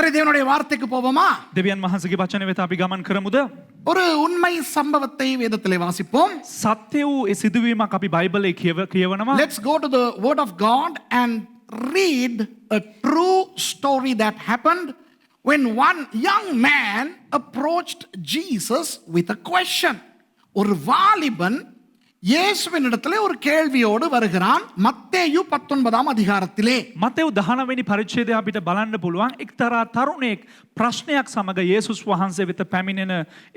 சரி, தேவனுடைய வார்த்தைக்கு போவோமா? දෙවියන් වහන්සේගේ වචන වෙත අපි ගමන් කරමුද? ஒரு உண்மை சம்பவத்தை வேதத்திலே வாசிப்போம். සත්‍ය වූ ඒ සිදුවීමක් අපි බයිබලයේ කියවනවා. Let's go to the word of God and read a true story that happened when one young man approached Jesus with a question. ஒரு வாலிபன் இயேசுவினிடத்திலே ஒரு கேள்வியோடு வருகிறான். மத்தேயு 19 அதிகாரத்திலே. මතෙව් 19 වෙනි පරිච්ඡේදය අපිට බලන්න පුළුවන්. එක්තරා තරුණයෙක් ප්‍රශ්නයක් සමග යේසුස් වහන්සේ වෙත පැමිණෙන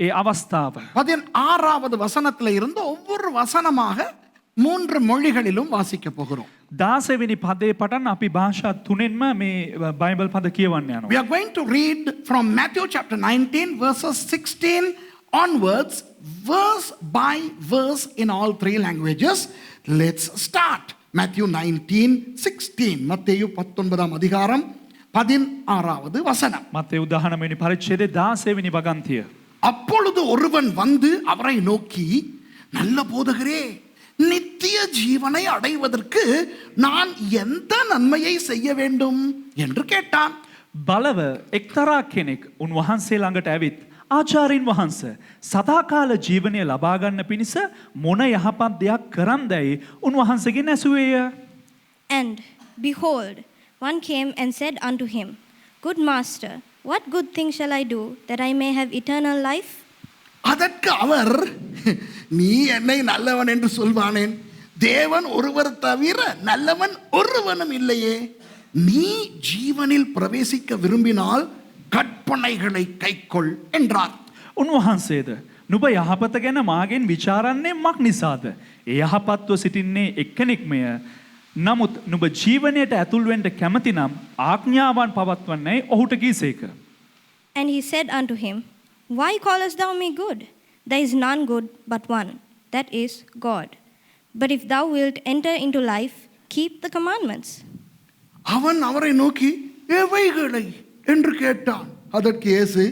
ඒ අවස්ථාව. 16வது வசனத்திலே இருந்து ஒவ்வொரு வசனமாக 3 மொழிகளிலும் வாசிக்க போகிறோம். 16 වෙනි පදේ පටන් අපි භාෂා තුනෙන්ම මේ බයිබල් පද කියවන්න යනවා. We are going to read from Matthew chapter 19 verses 16 onwards, verse by verse in all 3 languages. Let's start. Matthew 19:16. மத்தேயு 19 அதிகாரம் 16வது வசனம். මතෙව් 19 වෙනි පරිච්ඡේදයේ 16 වෙනි වගන්තිය. அப்பொழுது ஒருவன் வந்து அவரை நோக்கி, நல்ல போதகரே, நித்திய ஜீவனை அடைவதற்கு நான் எந்த நன்மையை செய்ய வேண்டும் என்று கேட்டான். බලව එක්තරා කෙනෙක් උන්වහන්සේ ළඟට ඇවිත්, ආචාර්යින් වහන්සේ, සදාකාල ජීවනය ලබා ගන්න පිණිස මොන යහපත් දෙයක් කරන්දැයි උන්වහන්සේගෙන් ඇසුවේය. And behold, one came and said unto him, Good master, what good thing shall I do that I may have eternal life? அதற்கு அவர், நீ என்னை நல்லவன் என்று சொல்வானேன்? தேவன் ஒருவர் தவிர நல்லவன் ஒருவனும் இல்லையே. நீ ஜீவனில் பிரவேசிக்க விரும்பினால் கற்பனைகளை கைக்கொள் என்றார். උන්වහන්සේද, නුඹ යහපත ගැන මාගෙන් විචාරන්නේ මක් නිසාද? ඒ යහපත්ව සිටින්නේ එක්කෙනෙක්මය. නමුත් නුඹ ජීවනයට ඇතුල් වෙන්න කැමති නම් ආඥාවන් පවත්වන්නයි ඔහුට කීසේක. And he said unto him, Why callest thou me good? There is none good but one, that is God. But if thou wilt enter into life, keep the commandments. அவன் அவரை நோக்கி, எவைகளை என்று கேட்டான். அதற்கு இயேசு,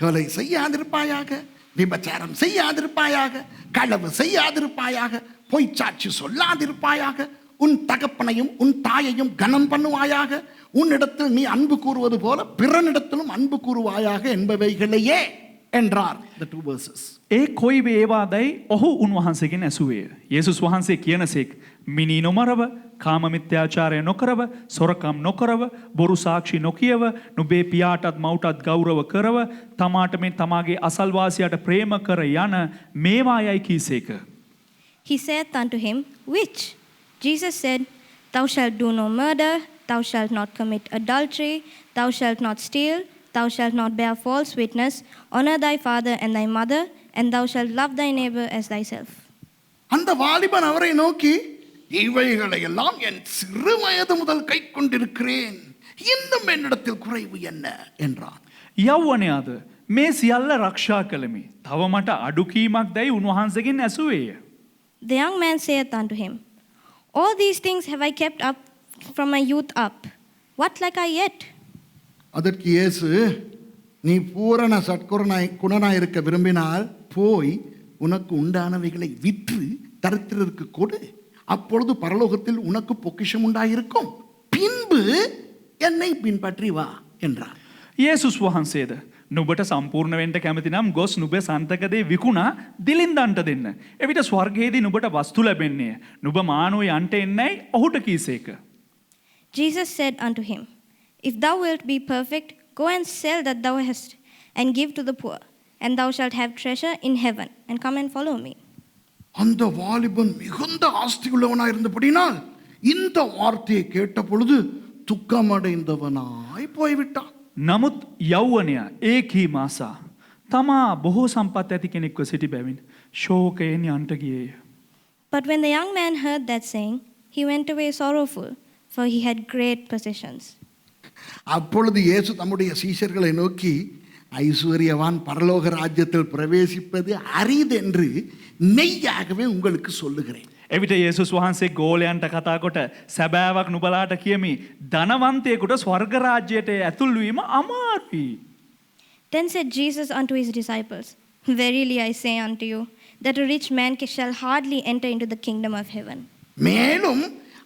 கொலை செய்யாதிருப்பாயாக, விபச்சாரம் செய்யாதிருப்பாயாக, களவு செய்யாதிருப்பாயாக, பொய்ச்சாட்சி சொல்லாதிருப்பாயாக, உன் தகப்பனையும் உன் தாயையும் கனம் பண்ணுவாயாக, உன்னிடத்தில் நீ அன்பு கூறுவது போல பிறனிடத்திலும் அன்பு கூறுவாயாக என்பவைகளையே என்றார். The 2 verses. ඒ කොයි වේවාදයි ඔහු උන්වහන්සේගෙන් ඇසුවේය. යේසුස් වහන්සේ කියනසේක්, මිනී නොමරව, කාමමිත්‍යාචාරය නොකරව, සොරකම් නොකරව, බොරු සාක්ෂි නොකියව, නුඹේ පියාටත් මව්ටත් ගෞරව කරව, තමාට මෙන් තමාගේ අසල්වාසියාට ප්‍රේම කර යන මේවායයි කීසේක. He saith unto him, Which? Jesus said, Thou shalt do no murder, thou shalt not commit adultery, thou shalt not steal, thou shalt not bear false witness, honor thy father and thy mother, and thou shalt love thy neighbor as thyself. அந்த வாலிபன் அவரை நோக்கி, இவைகளை எல்லாம் என் சிறு வயது முதல் கை கொண்டிருக்கிறேன், இன்னும் என்னிடத்தில் குறைவு என்ன என்றான். යෞවනයාද, මේ සියල්ල රක්ෂා කළමි. තව මට අඩුකීමක් දැයි උන්වහන්සේගෙන් ඇසුවේය. The young man saith unto him, All these things have I kept up from my youth up. What lack I yet? அதற்கு இயேசு, நீ பூரண குணனாய் இருக்க விரும்பினால் போய் உனக்கு உண்டானவைகளை விற்று தரித்திரருக்கு கொடு, அப்பொழுது பரலோகத்தில் உனக்கு பொக்கிஷம் உண்டாயிருக்கும், பின்பு என்னை பின்பற்றி வா என்றார். යේසුස් වහන්සේද, නුඹට සම්පූර්ණ වෙන්න කැමති නම් ගොස් නුඹේ සන්තකදේ විකුණා දිලින්දන්ට දෙන්න. එවිට ස්වර්ගයේදී නුඹට වස්තු ලැබෙන්නේ. නුඹ මානෝ යන්ට එන්නයි ඔහුට කීසේක. Jesus said unto him, If thou wilt be perfect, go and sell that thou hast, and give to the poor, and thou shalt have treasure in heaven, and come and follow me. அந்த வாலிபன் மிகுந்த ஆஸ்தி உள்ளவனாய் இருந்தபடினால் இந்த வார்த்தையை கேட்ட பொழுது துக்கமடைந்தவனாய் போய்விட்டான். නමුත් යෞවනයා ඒ කීමාසා තමා බොහෝ සම්පත් ඇති කෙනෙක්ව සිටි බැවින් ශෝකයෙන් යන්ට ගියේය. But when the young man heard that saying, he went away sorrowful, for he had great possessions. அப்பொழுது இயேசு தம்முடைய சீஷர்களை நோக்கி, ஐஸ்வர்யவான் பரலோக ராஜ்யத்தில் பிரவேசிப்பது அரிதென்று மெய்யாகவே உங்களுக்கு சொல்லுகிறேன். එවිට යේසුස් වහන්සේ ගෝලයන්ට කතා කොට, සැබෑවක් නුඹලාට කියමි, ධනවන්තයෙකුට ස්වර්ග රාජ්‍යයට ඇතුල් වීම අමාරුයි. Then said Jesus unto his disciples, Verily I say unto you, that a rich man shall hardly enter into the kingdom of heaven. மேலும்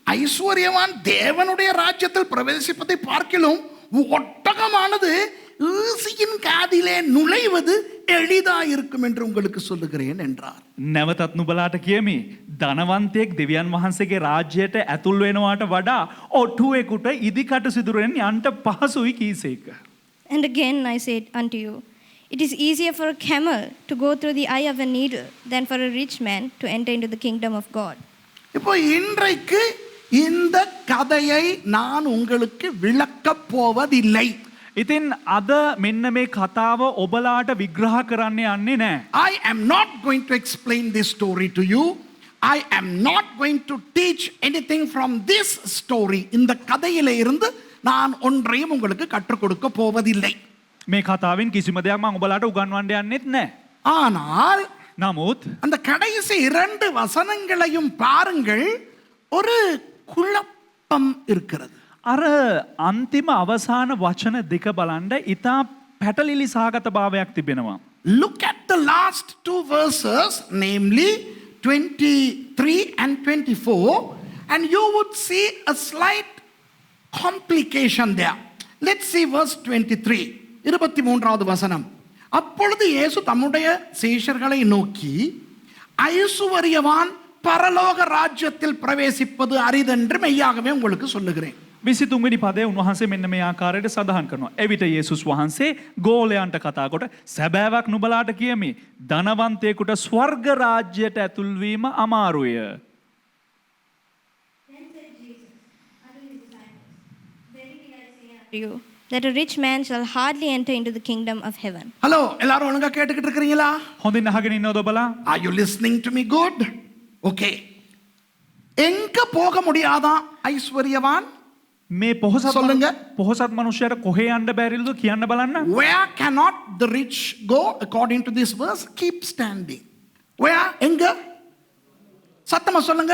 ஐஸ்வர்யவான் தேவனுடைய ராஜ்யத்தில் பிரவேசிப்பதை பார்க்கிலும் ஒட்டகமானது ஈசியின் காதிலே நுழைவது எளிதாயிருக்கும் என்று உங்களுக்கு சொல்லுகிறேன் என்றார். නැවතත් නුබලාට කියමි. ධනවන්තයෙක් දෙවියන් වහන්සේගේ රාජ්‍යයට ඇතුල් වෙනවාට වඩා ඔටුවෙකුට ඉදිකට සිදුරෙන් යන්ට පහසුයි කීසේක. And again I said unto you, it is easier for a camel to go through the eye of a needle than for a rich man to enter into the kingdom of God. இப்போ இன்றைக்கு இந்த கதையை நான் உங்களுக்கு விளக்கப் போவதில்லை. ඉතින් අද මෙන්න මේ කතාව ඔබලාට විග්‍රහ කරන්න යන්නේ නෑ. I am not going to explain this story to you. I am not going to teach anything from this story. இந்த கதையிலே இருந்து நான் ஒன்றையும் உங்களுக்கு கற்றுக் கொடுக்க போவதில்லை. මේ කතාවෙන් කිසිම දෙයක් මම ඔබලාට උගන්වන්න යන්නෙත් නෑ. ஆனால் නමුත් அந்த கடைசி 2 வசனங்களையும் பாருங்கள், ஒரு குழப்பம் இருக்கிறது. අර අන්තිම අවසාන වචන දෙක බලන්ඩ ඉතා පැටලිලි සහගත භාවයක් තිබෙනවා. Look at the last 2 verses, namely 23 and 24, and you would see a slight complication there. Let's see verse 23. 23வது வசனம். அப்பொழுது இயேசு தம்முடைய சீஷர்களை நோக்கி, ஐசுவரியவான் பரலோக ராஜ்யத்தில் பிரவேசிப்பது அரிதென்று மெய்யாகவே உங்களுக்கு சொல்லுகிறேன். 23වෙනි පදයේ උන්වහන්සේ මෙන්න මේ ආකාරයට සඳහන් කරනවා. එවිට යේසුස් වහන්සේ ගෝලයන්ට කතා කොට සැබෑවක් නුඹලාට කියමි, ධනවන්තයෙකුට ස්වර්ග රාජ්‍යයට ඇතුල් වීම අමාරුය. You, that a rich man shall hardly enter into the kingdom of heaven. Hello, எல்லாரும் ஒழுங்கா கேட்டுக்கிட்டு இருக்கிறீங்களா? හොඳින් අහගෙන ඉන්නවද ඔබලා? Are you listening to me good? Okay. எங்க போக முடியாதான் ஐஸ்வர்யவான்? මේ சொல்லுங்க. පොහොසත් මනුෂ්‍යයට කොහේ යන්න බැරිද කියන්න බලන්න. Where cannot the rich go according to this verse? Keep standing. Where? எங்க? சத்தமா சொல்லுங்க.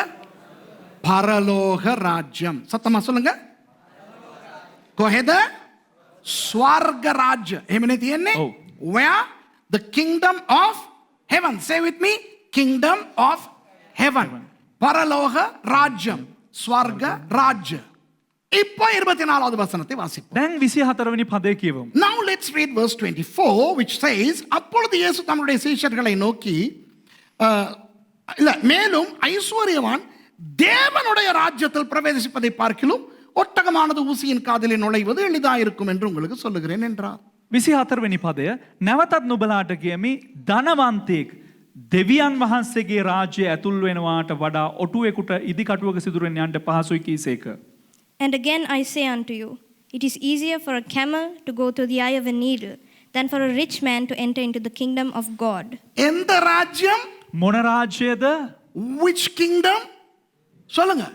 பரலோக ராஜ்யம். சத்தமா சொல்லுங்க. කොහෙද? ස්වර්ග රාජ්‍ය. එහෙමනේ තියෙන්නේ? ඔව්. Where? The kingdom of heaven. Say with me. Kingdom of heaven. பரலோக ராஜ்யம். ஸ்வர்க ராஜ்ய. இப்போ 24வது வசனத்தை வாசிப்போம். දැන් 24 වෙනි පදේ කියවමු. Now let's read verse 24, which says, அப்பொழுது இயேசு தம்முடைய சீஷர்களை நோக்கி, இல்ல, மேலும் ஐஸ்வர்யவான் தேவனுடைய ராஜ்யத்தில் பிரவேசிப்பதை பார்க்கிலும் ஒட்டகமானது ஊசியின் காதிலே நுழைவது எளிதாயிருக்கும் என்று உங்களுக்கு சொல்லுகிறேன் என்றார். 24 වෙනි පදය, නැවතත් නුඹලාට කියමි, ධනවන්තයෙක් දෙවියන් වහන්සේගේ රාජ්‍ය ඇතුල් වෙනවාට වඩා ඔටුවෙකුට ඉදිකටුවක සිදුරෙන් යන්න පහසුයි කීසේක. And again I say unto you, it is easier for a camel to go through the eye of a needle than for a rich man to enter into the kingdom of God. எந்த ராஜ்யம்? මොන රාජ්‍යද? Which kingdom? சொல்லுங்க.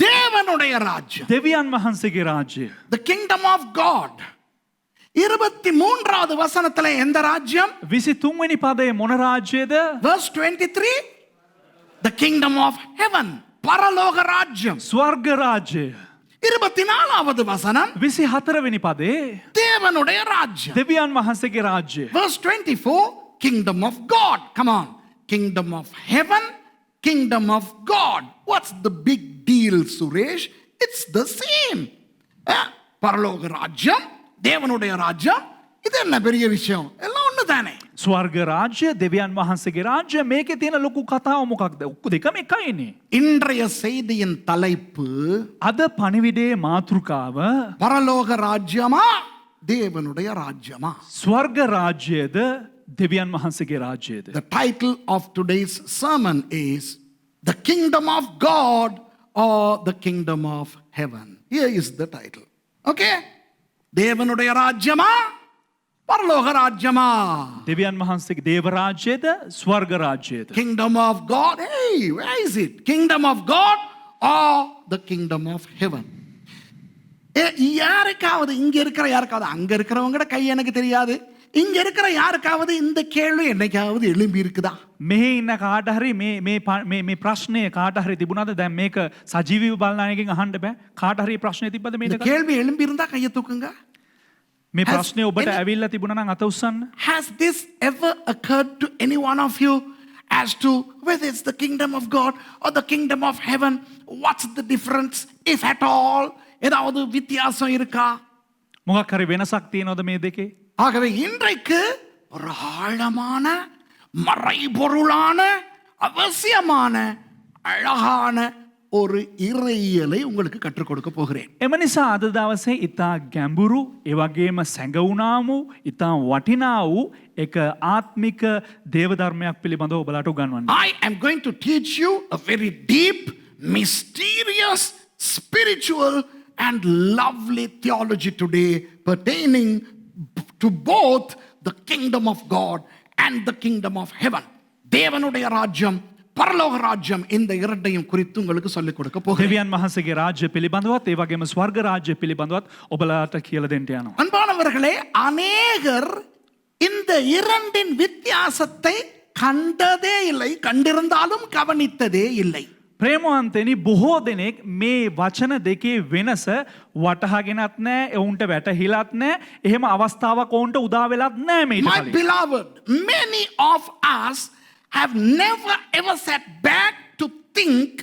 தேவனுடைய ராஜ்யம். දෙවියන් වහන්සේගේ රාජ්‍ය. The kingdom of God. 23வது வசனத்திலே எந்த ராஜ்யம்? 23 වෙනි පදයේ මොන රාජ්‍යද? Verse 23, the kingdom of heaven. பரலோக ராஜ்யம். ස්වර්ග රාජ්‍ය. 24வது வசனம் 24 වෙනි පදයේ தேவனுடைய ராஜ்யம். දෙවියන් වහන්සේගේ රාජ්‍ය. Verse 24, kingdom of God. Come on. Kingdom of heaven, kingdom of God. What's the big deal, Suresh? It's the same. பரலோக ராஜ்யம், தேவனுடைய ராஜ்யம், இது என்ன பெரிய விஷயம்? எல்லாம் ஒண்ணு தானே. ස්වර්ග රාජ්‍ය, දෙවියන් වහන්සේගේ රාජ්‍ය, මේකේ තියෙන ලොකු කතාව මොකක්ද? ඔක්කො දෙකම එකයිනේ. இன்றைய செய்தியின் தலைப்பு අද පණිවිඩයේ මාතෘකාව பரலோக ராஜ்யமா தேவனுடைய ராஜ்யமா? ස්වර්ග රාජ්‍යද දෙවියන් වහන්සේගේ රාජ්‍යද? The title of today's sermon is The Kingdom of God or the Kingdom of Heaven. Here is the title. Okay? தேவனுடைய ராஜ்யமா பரலோக ராஜ்யமா? දෙවියන් වහන්සේගේ දේව රාජ්‍යද ස්වර්ග රාජ්‍යද? Kingdom of God. Hey, where is it? Kingdom of God or the Kingdom of Heaven? யாருக்காவது இங்க இருக்கிற யாருக்காவது அங்க இருக்கிறவங்கட கை எனக்கு தெரியாது. இங்க இருக்கிற யாருக்காவது இந்த கேள்வி என்னைக்காவது எழும்பி இருக்குதா? මෙහි ඉන්න කාට හරි මේ ප්‍රශ්නය කාට හරි තිබුණාද? දැන් මේක සජීවීව බලන අයගෙන් අහන්න බෑ. කාට හරි ප්‍රශ්නේ තිබ්බද இந்த මේක? கேள்வி எழும்பி இருந்தா கையை தூக்குங்க. මේ ප්‍රශ්නේ ඔබට ඇවිල්ලා තිබුණා නම් අත උස්සන්න. Has this ever occurred to any one of you as to whether it's the kingdom of God or the kingdom of heaven? What's the difference, if at all? ஏதாவது வித்தியாசம் இருக்கா? මොකක් හරි වෙනසක් තියෙනවද මේ දෙකේ? ஆகவே இன்றைக்கு ஒரு ஆழமான மறைபொருளான அவசியமான அழகான ஒரு இறையியலை உங்களுக்கு கற்றுக் கொடுக்க போகிறேன். එම නිසා අද දවසේ ඉතා ගැඹුරු ඒ වගේම සැඟවුණා වූ ඉතා වටිනා වූ එක ආත්මික දේවධර්මයක් පිළිබඳව ඔබලාට උගන්වන්න. I am going to teach you a very deep, mysterious, spiritual and lovely theology today pertaining to both the kingdom of God and the kingdom of heaven. தேவனுடைய ராஜ்யம் பரலோக ராஜ்யம் இந்த இரண்டையும் குறித்து உங்களுக்கு சொல்லிக் கொடுக்க போகிறேன். දෙවියන් වහන්සේගේ රාජ්‍ය පිළිබඳවත් ඒ වගේම ස්වර්ග රාජ්‍ය පිළිබඳවත් ඔබලාට කියලා දෙන්න යනවා. அன்பானவர்களே, அநேகர் இந்த இரண்டின் வித்தியாசத்தை கண்டதே இல்லை, கண்டிருந்தாலும் கவனித்ததே இல்லை. ප්‍රේමවන්තනි, බොහෝ දෙනෙක් මේ වචන දෙකේ වෙනස වටහාගෙනත් නැහැ, ඔවුන්ට වැටහිලත් නැහැ, එහෙම අවස්ථාවක් ඔවුන්ට උදා වෙලත් නැහැ මේට My කලින්. beloved, many of us have never ever sat back to think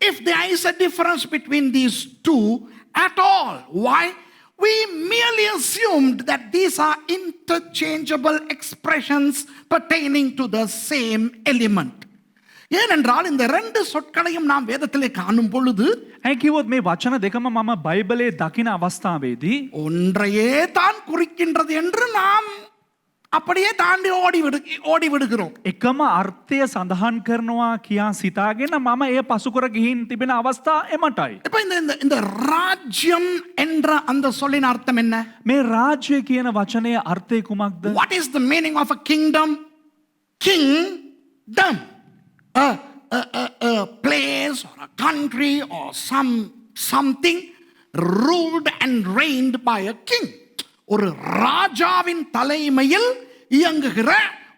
if there is a difference between these two at all. Why? We merely assumed that these are interchangeable expressions pertaining to the same element. ஏனென்றால் இந்த ரெண்டு சொற்களையும் நாம் வேதத்திலே காணும் பொழுது ඇයි කිව්වොත් මේ වචන දෙකම මම බයිබලයේ දකින අවස්ථාවේදී ஒன்றையே தான் குறிக்கின்றது என்று நாம் அப்படியே தாண்டி ஓடி விடுகிறோம். එකම අර්ථය සඳහන් කරනවා කියා සිතාගෙන මම එය පසුකර ගිහින් තිබෙන අවස්ථා එමටයි. இப்ப இந்த ராஜ்யம் என்ற அந்த சொல்லின் அர்த்தம் என்ன? මේ රාජ්‍ය කියන වචනයේ අර්ථය කුමක්ද? What is the meaning of a kingdom? Kingdom. A place or a country or something ruled and reigned by a king. ஒரு ராஜாவின் தலைமையில் இயங்குகிற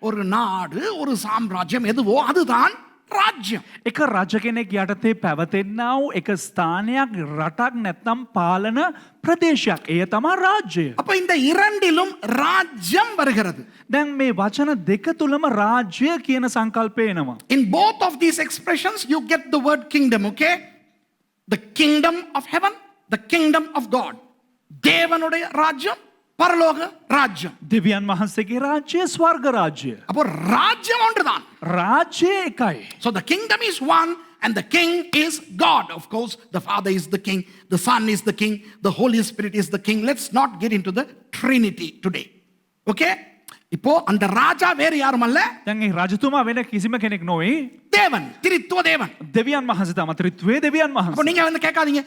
ஒரு நாடு, ஒரு சாம்ராஜ்யம் எதுவோ அதுதான் ராஜ்யம். එක රජ කෙනෙක් යටතේ පැවතෙන්නා වූ එක ස්ථානයක්, රටක් නැත්නම් පාලන ප්‍රදේශයක්. එය තමයි රාජ්‍යය. அப்ப இந்த இரண்டிலும் ராஜ்யம் வருகிறது. දැන් මේ වචන දෙක තුලම රාජ්‍ය කියන සංකල්පය එනවා. In both of these expressions you get the word kingdom, okay? The kingdom of heaven, the kingdom of God. தேவனுடைய ராஜ்யம், பரலோக ராஜ்யம். දෙවියන් වහන්සේගේ රාජ්‍ය, ස්වර්ග රාජ්‍ය. அப்போ ராஜ்யம் ஒன்றுதான். රාජ්‍ය එකයි. So the kingdom is one and the king is God. Of course, the Father is the king, the Son is the king, the Holy Spirit is the king. Let's not get into the Trinity today. Okay? இப்போ அந்த ராஜா வேறு யாரும் அல்ல, දැන් මේ රජතුමා වෙන කිසිම කෙනෙක් නොවේ. தேவன், திரித்துவ தேவன். දෙවියන් වහන්සේ තමයි ත්‍රිත්වයේ දෙවියන් அப்போ වහන්සේ. நீங்க வந்து கேட்காதீங்க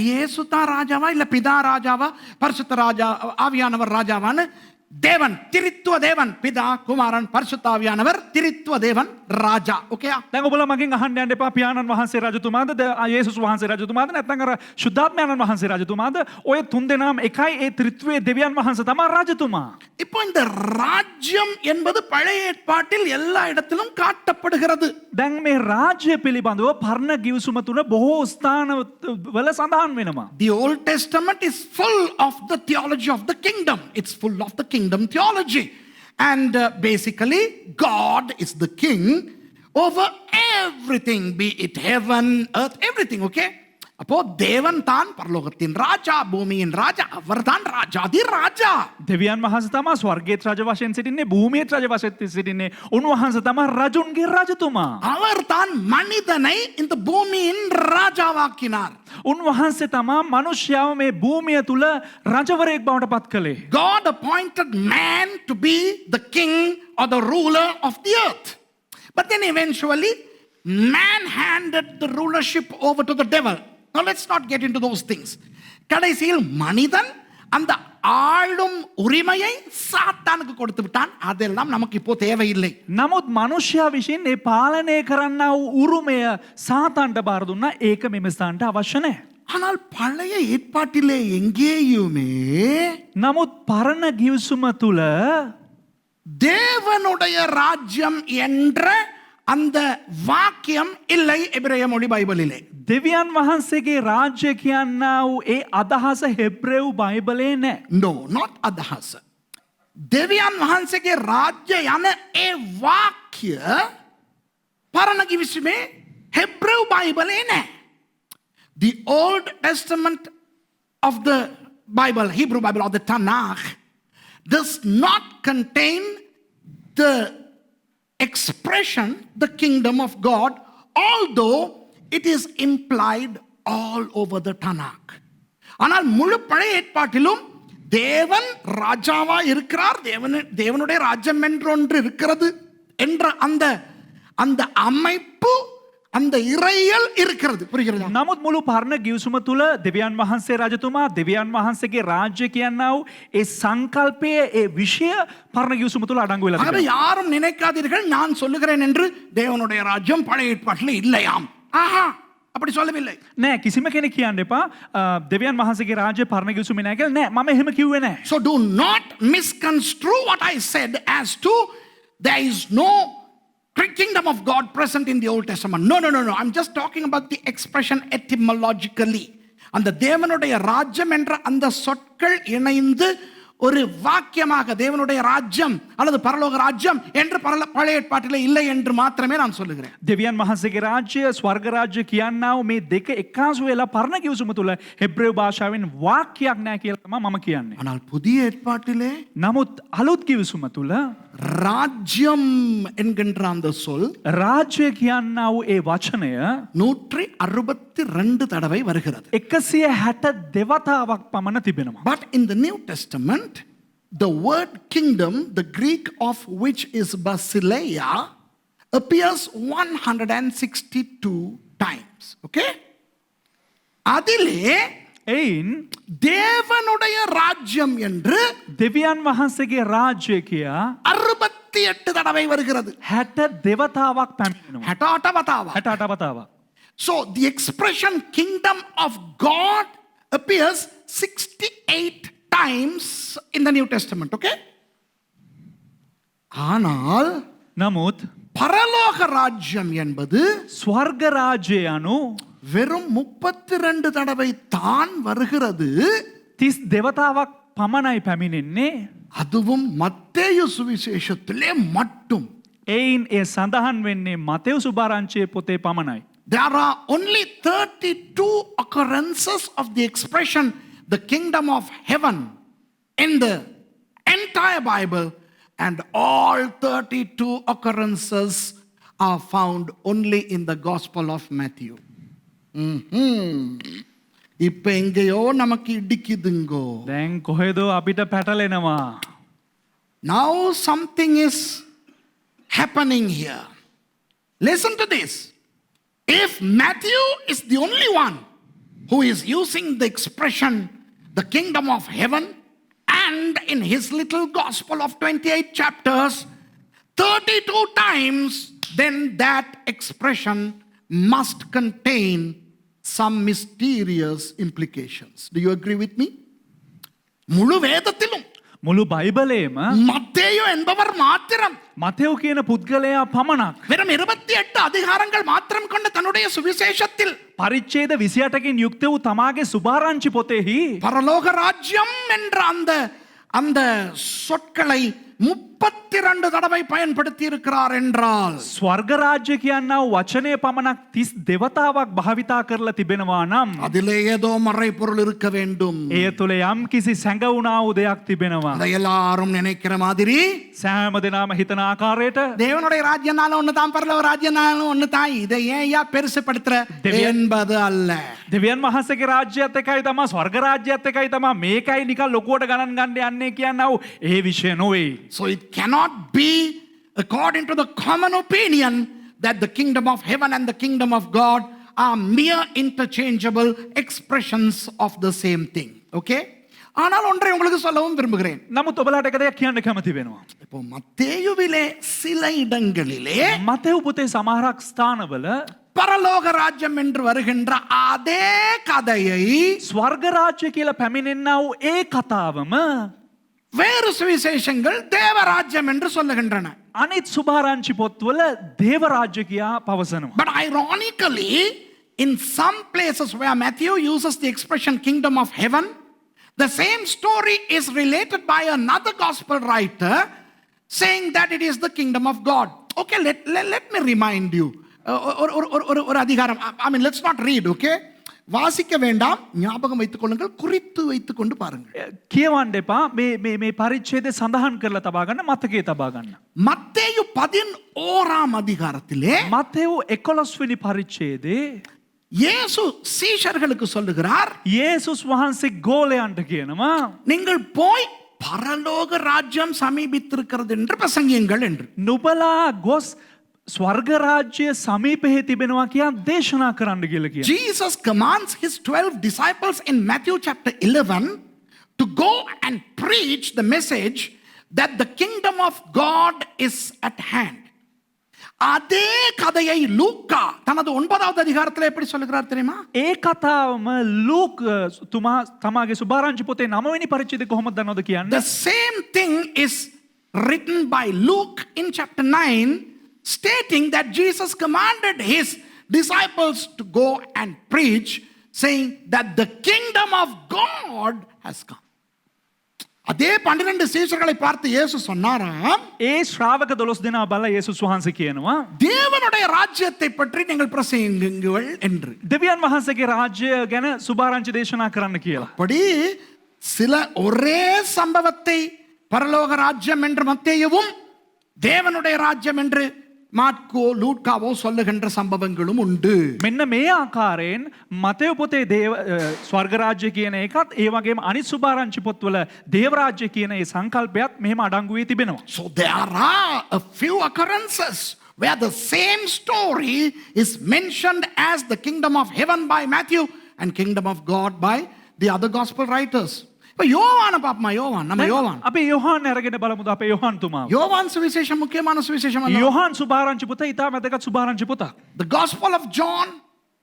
இயேசு தான் ராஜாவா இல்ல பிதா ராஜாவா பரிசுத்த ராஜா ஆவியானவர் ராஜாவான்னு. தேவன், திரித்துவ தேவன், பிதா குமாரன் பரிசுத்த ஆவியானவர், திரித்துவ தேவன் ராஜா. ஓகே? දැන් ඔබලා මගෙන් අහන්න යන්න එපා පියාණන් වහන්සේ රජතුමාද, යේසුස් වහන්සේ රජතුමාද, නැත්නම් අර ශුද්ධාත්මයන්න් වහන්සේ රජතුමාද? ඔය තුන් දෙනාම එකයි, ඒ ත්‍රිත්වයේ දෙවියන් වහන්සේ තමයි රජතුමා. இப்போ இந்த ராஜ்யம் என்பது பழைய ஏற்பாட்டில் எல்லா இடத்திலும் காட்டப்படுகிறது. දැන් මේ රාජ්‍ය පිළිබඳව පරණ ගිවිසුම තුන බොහෝ ස්ථානවල සඳහන් වෙනවා. The Old Testament is full of the theology of the kingdom. It's full of the kingdom theology. And basically, God is the king over everything, be it heaven, earth, everything, okay? அப்போ தேவன் தான் பரலோகத்தின் ராஜா, பூமியின் ராஜா, அவர் தான் ராஜாதி ராஜா. දෙවියන් වහන්සේ තමයි ස්වර්ගයේ රජ වශයෙන් සිටින්නේ, භූමියේ රජ වශයෙන් සිටින්නේ. උන්වහන්සේ තමයි රජුන්ගේ රජතුමා. அவர் தான் மனிதனை இந்த பூமியின் ராஜாவாக்கினார். උන්වහන්සේ තමයි මනුෂ්‍යව මේ භූමිය තුල රජවරයෙක් බවට පත් කළේ. God appointed man to be the king or the ruler of the earth. But then eventually, man handed the rulership over to the devil. Now let's not get into those things. கடைசியில் மனிதன் அந்த ஆளும் உரிமையை சாத்தானுக்கு கொடுத்து விட்டான். அதெல்லாம் நமக்கு இப்போ தேவையில்லை. නමුත් මනුෂ්‍යයා විසින් මේ පාලනය කරන්නා වූ උරුමය සාතාන්ට බාර දුන්නා. ඒක මෙම ස්ථානට අවශ්‍ය නැහැ. ஆனால் பழைய ஏற்பாட்டிலே எங்கேயுமே නමුත් පරණ ගිවිසුම තුල தேவனுடைய ராஜ்யம் என்ற அந்த வாக்கியம் இல்லை எபிரேய மொழி பைபிளிலே. දෙවියන් වහන්සේගේ රාජ්‍ය කියන්නා වූ ඒ අදහස හෙබ්‍රේව් බයිබලේ නැහැ. No, not අදහස. දෙවියන් වහන්සේගේ රාජ්‍ය යන ඒ වාක්‍ය පරණ කිවිසුමේ හෙබ්‍රේව බයිබලේ නැහැ. The Old Testament of the Bible, Hebrew Bible or the Tanakh does not contain the expression, the kingdom of God, although it is implied all over the Tanakh. ஆனால் முழு பழைய ஏற்பாட்டிலும் தேவன் ராஜாவா இருக்கிறார், தேவனுடைய ராஜ்யம் என்றொன்று இருக்கிறது என்ற அந்த அந்த அமைப்பு, அந்த இறையல் இருக்கிறது. புரிகிறதா? නමුත් මුළු පරණ ගිවිසුම තුළ දෙවියන් වහන්සේ රජතුමා, දෙවියන් වහන්සේගේ රාජ්‍ය කියන්නා වූ ඒ සංකල්පය, ඒ විෂය පරණ ගිවිසුම තුළ අඩංගු වෙලා ஆகவே තිබෙනවා. யாரும் நினைக்காதீர்கள் நான் சொல்லுகிறேன் என்று தேவனுடைய ராஜ்யம் பழைய ஏற்பாட்டில் இல்லையாம். ஆஹா, அப்படி சொல்லவில்லை. නෑ, කිසිම කෙනෙක් කියන්න එපා දෙවියන් වහන්සේගේ රාජ්‍ය පරණ ගිවිසුමේ නෑ කියලා. නෑ, මම එහෙම කිව්වේ නෑ. So do not misconstrue what I said as to there is no kingdom of God present in the Old Testament. No. I'm just talking about the expression etymologically. அந்த தேவனுடைய ராஜ்யம் என்ற அந்த சொற்கள் இணைந்து ஒரு வாக்கியமாக தேவனுடைய ராஜ்யம் அல்லது பரலோக ராஜ்யம் என்று பழைய ஏற்பாட்டிலே இல்லை என்று மாத்திரமே நான் சொல்லுகிறேன். දෙවියන් වහන්සේගේ රාජ්‍ය, ස්වර්ග රාජ්‍ය කියන්නා වූ මේ දෙක එකාසු වෙලා පරණ ගිවිසුම තුළ හෙබ්‍රේව භාෂාවෙන් වාක්‍යයක් නෑ කියලා තමයි මම කියන්නේ. ஆனால் புதிய ஏற்பாட்டிலே නමුත් අලුත් ගිවිසුම තුළ ராஜ்யம் என்கின்ற அந்த சொல் රාජ්‍ය කියන්නා වූ ඒ වචනය 162 தடவை வருகிறது. 162 වතාවක් පමණ තිබෙනවා. But in the New Testament, the word kingdom, the Greek of which is basileia, appears 162 times. Okay? அதிலே එයින් தேவனுடைய ராஜ்யம் என்று දෙවියන් වහන්සේගේ රාජ්‍ය කියා 68 தடவை வருகிறது. 62 වතාවක් පැමිණෙනවා. 68 வතාவா. 68 වතාවක්. So the expression kingdom of God appears 68 times in the New Testament. Okay? ஆனால் නමුත් பரலோக ராஜ்யம் என்பது ස්වර්ග රාජ්‍ය යනු வெறும் 32 தடவை தான் வருகிறது. 32 වතාවක් පමණයි පැමිණෙන්නේ. அதுவும் மத்தேயு சுவிசேஷத்திலே மட்டும். එයින් ඒ සඳහන් වෙන්නේ මතෙව් සුභාරංචියේ පොතේ පමණයි. There are only 32 occurrences of the expression the kingdom of heaven in the entire Bible, and all 32 occurrences are found only in the Gospel of Matthew. இப்ப எங்கேயோ நமக்கு இடிக்குதுங்கோ. දැන් කොහෙදෝ අපිට පැටලෙනවා. Now something is happening here. Listen to this. If Matthew is the only one who is using the expression the kingdom of heaven, and in his little gospel of 28 chapters 32 times, then that expression must contain some mysterious implications. Do you agree with me? முழு வேதத்திலும் මුළු බයිබලේම மத்தேயு என்பவர் மாத்திரம் Matthew කියන පුද්ගලයා පමණක් வெறும் 28 அதிகாரங்கள் மாத்திரம் கொண்ட தன்னுடைய சுவிசேஷத்தில் පරිච්ඡේද 28කින් යුක්ත වූ තමාගේ සුභාරංචි පොතෙහි பரலோக ராஜ்யம் என்ற அந்த அந்த சொற்களை 32 தடவை பயன்படுத்தி இருக்கிறார் என்றால் ස්වර්ග රාජ්‍ය කියන්නා වූ වචනය පමණක් 32 වතාවක් භාවිතා කරලා තිබෙනවා නම් அதிலே ஏதோ மறைபொருள் இருக்க வேண்டும். එය තුළ යම් කිසි සැඟවුණා වූ දෙයක් තිබෙනවා. அதை எல்லாரும் நினைக்கிற மாதிரி සෑම දෙනාම හිතන ආකාරයට தேவனுடைய ராஜ்யனால ஒண்ணு தான், பரலோக ராஜ்யனால ஒண்ணு தான், இதை ஏன் யா பெருசுபடுத்துற என்பது அல்ல. දෙවියන් වහන්සේගේ රාජ්‍යයත් එකයි තමා, ස්වර්ග රාජ්‍යයත් එකයි තමා, මේකයි නිකන් ලොකුවට ගණන් ගන්න යන්නේ කියනවා ඒ විෂය නොවේ. So it cannot be according to the common opinion that the kingdom of heaven and the kingdom of God are mere interchangeable expressions of the same thing. Okay? ஆனால் ஒன்றை உங்களுக்கு சொல்லவும் விரும்புகிறேன். නමුත් ඔබලාට එක දෙයක් කියන්න කැමති වෙනවා. இப்போ மத்தேயுவிலே சில இடங்களிலே මතෙව් පොතේ සමහරක් ස්ථානවල பரலோக ராஜ்யம் என்று வருகின்ற அதே கதையை ස්වර්ග රාජ්‍ය කියලා පැමිණෙනා වූ ඒ කතාවම வேறு சுவிசேஷங்கள் தேவராஜ்யம் என்று சொல்லுகின்றன. අනිත් සුභාරංචි පොත්වල දේව රාජ්‍ය කියා පවසනවා. But ironically, in some places where Matthew uses the expression kingdom of heaven, the same story is related by another gospel writer saying that it is the kingdom of God. Okay, let me remind you. ஒரு அதிகாரம், I mean, let's not read, okay? வாசிக்க வேண்டாம், ஞாபகம் வைத்துக் கொள்ளுங்கள், குறித்து வைத்துக் கொண்டு பாருங்கள். කියවන්න එපා මේ පරිච්ඡේදය සඳහන් කරලා තබා ගන්න මතකයේ තබා ගන්න. மத்தேயு 11ஆம் அதிகாரத்திலே මතෙව් 11 වෙනි පරිච්ඡේදයේ இயேசு சீஷர்களுக்கு சொல்லுகிறார், යේසුස් වහන්සේ ගෝලයන්ට කියනවා நீங்கள் போய் பரலோக ராஜ்யம் சமீபித்திருக்கிறது என்று பிரசங்கியுங்கள் என்று. නුබලා ගොස් ස්වර්ග රාජ්‍ය සමීපෙහි තිබෙනවා කියා දේශනා කරන්න කියලා කියනවා. Jesus commands his 12 disciples in Matthew chapter 11 to go and preach the message that the kingdom of God is at hand. அதே கதையை லூக்கா தனது 9வது அதிகாரத்தில் எப்படி சொல்லுகிறார் தெரியுமா? ඒ කතාවම ලූක් තුමා තමාගේ සුභාරංචි පොතේ 9 වෙනි පරිච්ඡේදය කොහොමද දන්නවද කියන්නේ? The same thing is written by Luke in chapter 9, stating that Jesus commanded his disciples to go and preach, saying that the kingdom of God has come. அதே 12 சீஷர்களை பார்த்து இயேசு சொன்னாராம், ඒ ශ්‍රාවක 12 දෙනා බලලා යේසුස් වහන්සේ කියනවා தேவனுடைய ராஜ்யத்தை பற்றி நீங்கள் பிரசங்கியுங்கள் என்று. දෙවියන් වහන්සේගේ රාජ්‍ය ගැන සුභාරංචි දේශනා කරන්න කියලා. அப்படி சில ஒரே சம்பவத்தை பரலோக ராஜ்யம் என்று மத்தேயுவும் தேவனுடைய ராஜ்யம் என்று மார்க்கோ லூக்காவோ சொல்லுகின்ற சம்பவங்களும் உண்டு. මෙන්න මේ ආකාරයෙන් මතෙව් පොතේ ස්වර්ග රාජ්‍ය කියන එකත් ඒ වගේම අනිත් සුභාරංචි පොත්වල දේව රාජ්‍ය කියන ඒ සංකල්පයත් මෙහෙම අඩංගු වී තිබෙනවා. So there are a few occurrences where the same story is mentioned as the kingdom of heaven by Matthew and kingdom of God by the other gospel writers. இப்ப யோவான பாப்பமா, நம்ம யோவான் අපි යොහාන් අරගෙන බලමුද අපේ යොහාන් තුමා. யோவான் சுவிசேஷம் முக்கியமான சுவிசேஷம் அல்ல. යොහාන් සුභාරංචි පොත ඉතා වැදගත් සුභාරංචි පොතක්. The Gospel of John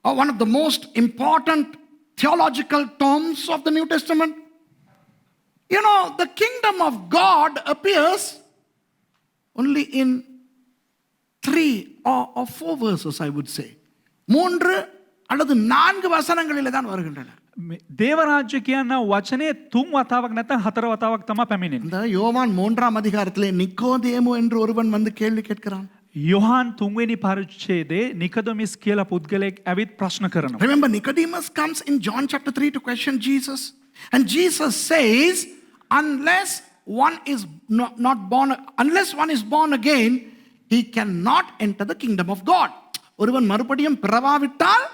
are one of the most important theological tomes of the New Testament. You know, the kingdom of God appears only in 3 or 4 verses, I would say. 3 அல்லது 4 வசனங்களிலே தான் வருகின்றன. දේව රාජ්‍ය කියන වචනේ 3 වතාවක් නැත්නම් 4 වතාවක් තමයි පැමිණෙන්නේ. இந்த யோவான் 3ஆம் அதிகாரத்திலே நிக்கோதேமு என்று ஒருவன் வந்து கேள்வி கேட்கிறான். යොහාන් 3 වෙනි පරිච්ඡේදයේ නිකොදෙමස් කියලා පුද්ගලයෙක් ඇවිත් ප්‍රශ්න කරනවා. Remember, Nicodemus comes in John chapter 3 to question Jesus. And Jesus says, unless one is born again, he cannot enter the kingdom of God. ஒருவன் மறுபடியும் பிறவாவிட்டால்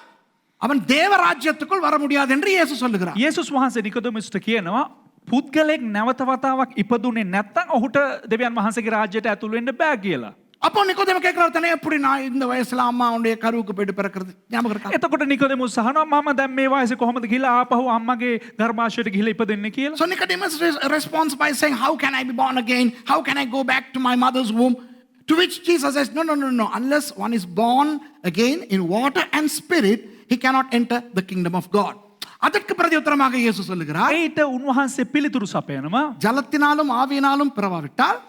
அவன் தேவ ராஜ்யத்துக்குள் வர முடியாது என்று இயேசு சொல்லுகிறார். යේසුස් වහන්සේ නිකොදෙමස්ට කියනවා පුද්ගලයෙක් නැවත වතාවක් ඉපදුනේ නැත්නම් ඔහුට දෙවියන් වහන්සේගේ රාජ්‍යයට ඇතුළු වෙන්න බෑ කියලා. அப்போ நிக்கோதேமு கேட்கிறார், தானே எப்படி நான் இந்த வயசுல அம்மாவுடைய கருவுக்கு போயிட்டு பிறக்கிறது? ஞாபகம் இருக்கா? එතකොට නිකොදෙමස් අහනවා මම දැන් මේ වයසේ කොහොමද ගිහලා ආපහු අම්මගේ ගර්භාෂයට ගිහලා ඉපදෙන්නේ කියලා. So Nicodemus responds by saying, how can I be born again? How can I go back to my mother's womb? To which Jesus says, no. Unless one is born again in water and spirit, he cannot enter the kingdom of God. அதற்கு பிரதியுத்தரமாக இயேசு சொல்லுகிறார், ඒට උන්වහන්සේ පිළිතුරු සපයනවා ஜலத்தினாலும் ஆவியினாலும் பிறவாவிட்டால்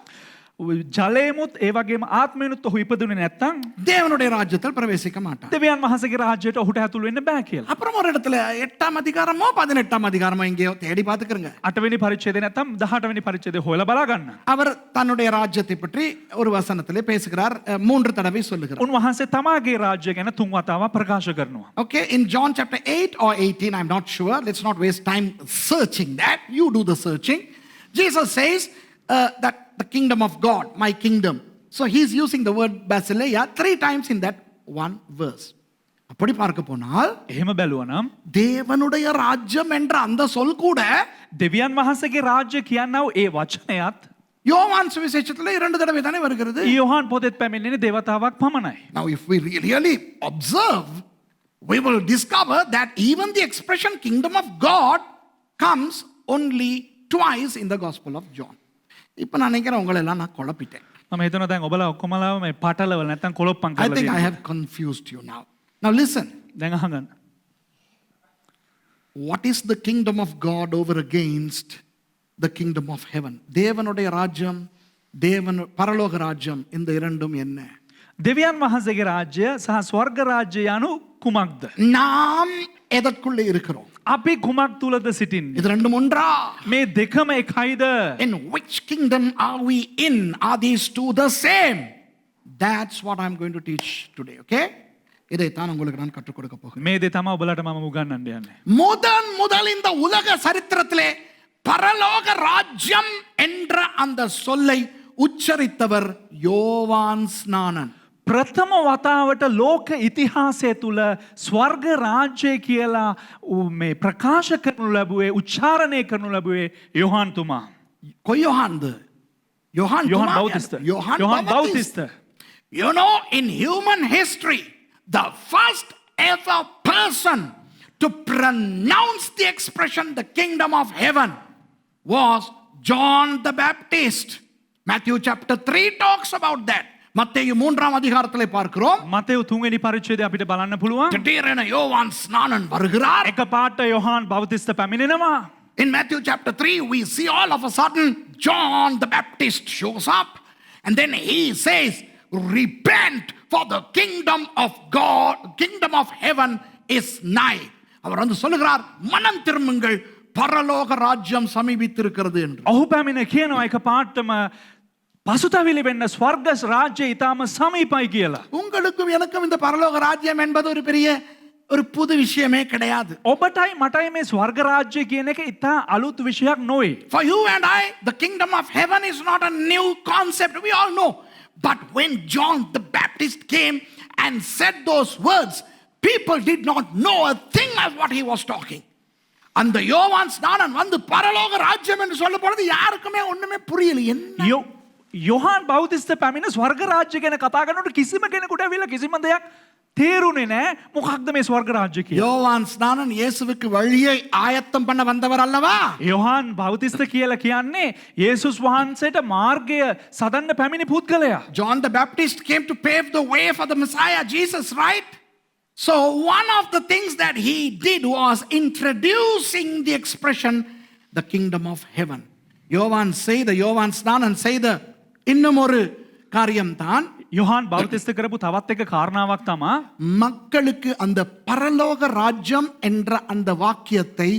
ජලයමුත් ඒ වගේම ආත්මයනුත් ඔහු ඉපදුනේ නැත්නම් தேவனுடைய ராஜ்யத்தில் பிரவேசிக்க மாட்டார். දෙවියන් වහන්සේගේ රාජ්‍යයට ඔහුට ඇතුළු වෙන්න බෑ කියලා. அப்புறம் ஒரு இடத்துல 8ஆம் அதிகாரமோ 18ஆம் அதிகாரமோ எங்கேயோ தேடி பார்த்துக்கிறங்க. 8 වෙනි පරිච්ඡේදය නැත්නම් 18 වෙනි පරිච්ඡේදය හොයලා බලා ගන්න. அவர் தன்னுடைய ராஜ்யத்தை பற்றி ஒரு வசனத்திலே பேசுகிறார், 3 தடவை சொல்லுகிறார். උන්වහන්සේ තමාගේ රාජ්‍ය ගැන 3 වතාවක් ප්‍රකාශ කරනවා. Okay, in John chapter 8 or 18, I'm not sure. Let's not waste time searching that. You do the searching. Jesus says that the kingdom of God, my kingdom. So he's using the word basileia 3 times in that one verse. அப்படி பார்க்க போனால் එහෙම බැලුවනම් தேவனுடைய ராஜ்யம் என்ற அந்த சொல் கூட දෙවියන් වහන්සේගේ රාජ්‍ය කියනව ඒ වචනයත් யோவான் சுவிசேஷத்துல 2 தடவை தானே வருகிறது. යොහාන් පොතේත් පැමිණෙන්නේ දෙවතාවක් පමණයි. Now if we really observe, we will discover that even the expression kingdom of God comes only twice in the Gospel of John. இப்போ நான் நினைக்கிறேன் உங்களை எல்லாம் நான் குழப்பிட்டேன். මම හිතනවා දැන් ඔබලා ඔක්කොමලා මේ පාටලවල නැත්තම් කොලොප්පම් I කරලා think I තියෙනවා. have confused you now. Now listen. දැන් අහගන්න. What is the kingdom of God over against the kingdom of heaven? தேவனுடைய ராஜ்யம், பரலோக ராஜ்யம், இந்த இரண்டும் என்ன? දෙවියන් වහන්සේගේ රාජ්‍ය සහ ස්වර්ග රාජ්‍ය යනු කුමක්ද? நாம் எதற்குள்ளே இருக்கிறோம்? අපි කුමක් තුලද සිටින්නේ? இது ரெண்டும் ஒன்றா? මේ දෙකම එකයිද? In which kingdom are we in? Are these two the same? That's what I'm going to teach today, okay? இதைத்தான் உங்களுக்கு நான் கற்றுக் கொடுக்க போகிறேன். මේ දේ තමයි ඔබලට මම උගන්වන්න යන්නේ. முதல் இந்த உலக சரித்திரத்திலே பரலோக ராஜ்யம் என்ற அந்த சொல்லை உச்சரித்தவர் யோவான் ஸ்நானன். ප්‍රථම වතාවට ලෝක ඉතිහාසය තුළ ස්වර්ග රාජ්‍යය කියලා මේ ප්‍රකාශ කරනු ලැබුවේ උච්චාරණය කරනු ලැබුවේ යොහාන් තුමා. கொய்யோஹான் யோஹான் යොහාන් துமா- බෞතිස්ත. யோஹான் යොහාන් பௌத்திஸ்ட். බෞතිස්ත. You know, in human history, the first ever person to pronounce the expression the kingdom of heaven was John the Baptist. Matthew chapter 3 talks about that. மத்தேயு 3ஆம் அதிகாரத்திலே பார்க்கிறோம். මතෙව් 3 වෙනි පරිච්ඡේදය අපිට බලන්න පුළුවන්. திடீரென யோவான் ஸ்நானன் வருகிறார். එක පාට යොහාන් බෞතිස්ත පැමිණෙනවා. In Matthew chapter 3, we see all of a sudden John the Baptist shows up, and then he says, repent, for the kingdom of God, kingdom of heaven is nigh. அவர் வந்து சொல்லுகிறார், மனம் திரும்புங்கள், பரலோக ராஜ்யம் சமீபித்திருக்கிறது என்று. ඔහු පැමිණ කියනවා එක පාටම පසුතැවිලි වෙන්න ස්වර්ග රාජ්‍යය ඊටාම සමීපයි කියලා. உங்களுக்கும் எனக்கும் இந்த பரலோக ராஜ்யம் என்பது ஒரு புது விஷயமே கிடையாது. ඔබටයි මටයි මේ ස්වර්ග රාජ්‍ය කියන එක ඉතා අලුත් විෂයක් නොවේ. For you and I, the kingdom of heaven is not a new concept. We all know. But when John the Baptist came and said those words, people did not know a thing of what he was talking. அந்த யோவான் ஸ்நானன் வந்து பரலோக ராஜ்யம் என்று சொல்ல போறது யாருக்குமே ஒண்ணுமே புரியல. என்ன යොහාන් බෞතිස්ත පැමිණ ස්වර්ග රාජ්‍ය ගැන කතා කරනකොට කිසිම කෙනෙකුට ඇවිල්ලා කිසිම දෙයක් තේරුනේ නෑ මොකක්ද මේ ස්වර්ග රාජ්‍ය කියලා. யோவான் ஸ்நானன் இயேசுவுக்கு வழியை ஆயத்தம் பண்ண வந்தவர் அல்லவா? යොහාන් බෞතිස්ත කියලා කියන්නේ යේසුස් වහන්සේට මාර්ගය සදන්න පැමිණි පුද්ගලයා. John the Baptist came to pave the way for the Messiah Jesus, right? So one of the things that he did was introducing the expression the kingdom of heaven. யோவான் ஸ்நானன் செய்த இன்னும் ஒரு காரியம்தான் යොහාන් බෞතිස්ත කරපු තවත් එක කාරණාවක් තමා மக்களுக்கு அந்த பரலோக ராஜ்யம் என்ற அந்த வாக்கியத்தை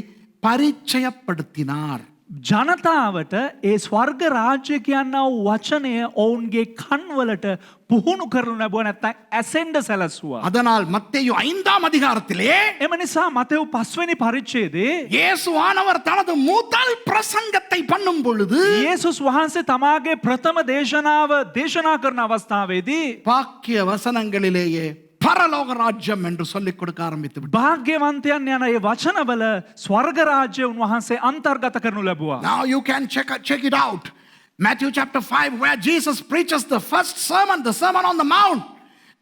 பரிச்சயப்படுத்தினார். ජනතාවට ඒ ස්වර්ග රාජ්‍ය කියන්නා වූ වචනය ඔවුන්ගේ කන්වලට පුහුණු කරනු ලැබුව නැත්නම් ඇසෙන්ඩ සැලැස්සුවා. அதனால் மத்தேயு 5ஆம் அதிகாரத்திலே එම නිසා මතෙව් 5 වෙනි පරිච්ඡේදයේ இயேசுவானவர் தனது முதல் பிரசங்கத்தை பண்ணும் பொழுது යේසුස් වහන්සේ තමාගේ ප්‍රථම දේශනාව දේශනා කරන අවස්ථාවේදී வாக்கிய வசனங்களிலேயே பரலோக ராஜ்யம் என்று சொல்லிக் கொடுக்க ஆரம்பித்து விட்டார். භාග්‍යවන්තයන් යන ඒ වචනවල ස්වර්ග රාජ්‍ය උන්වහන්සේ අන්තර්ගත කරනු ලැබුවා. Now you can check it out. Matthew chapter 5, where Jesus preaches the first sermon, the Sermon on the Mount.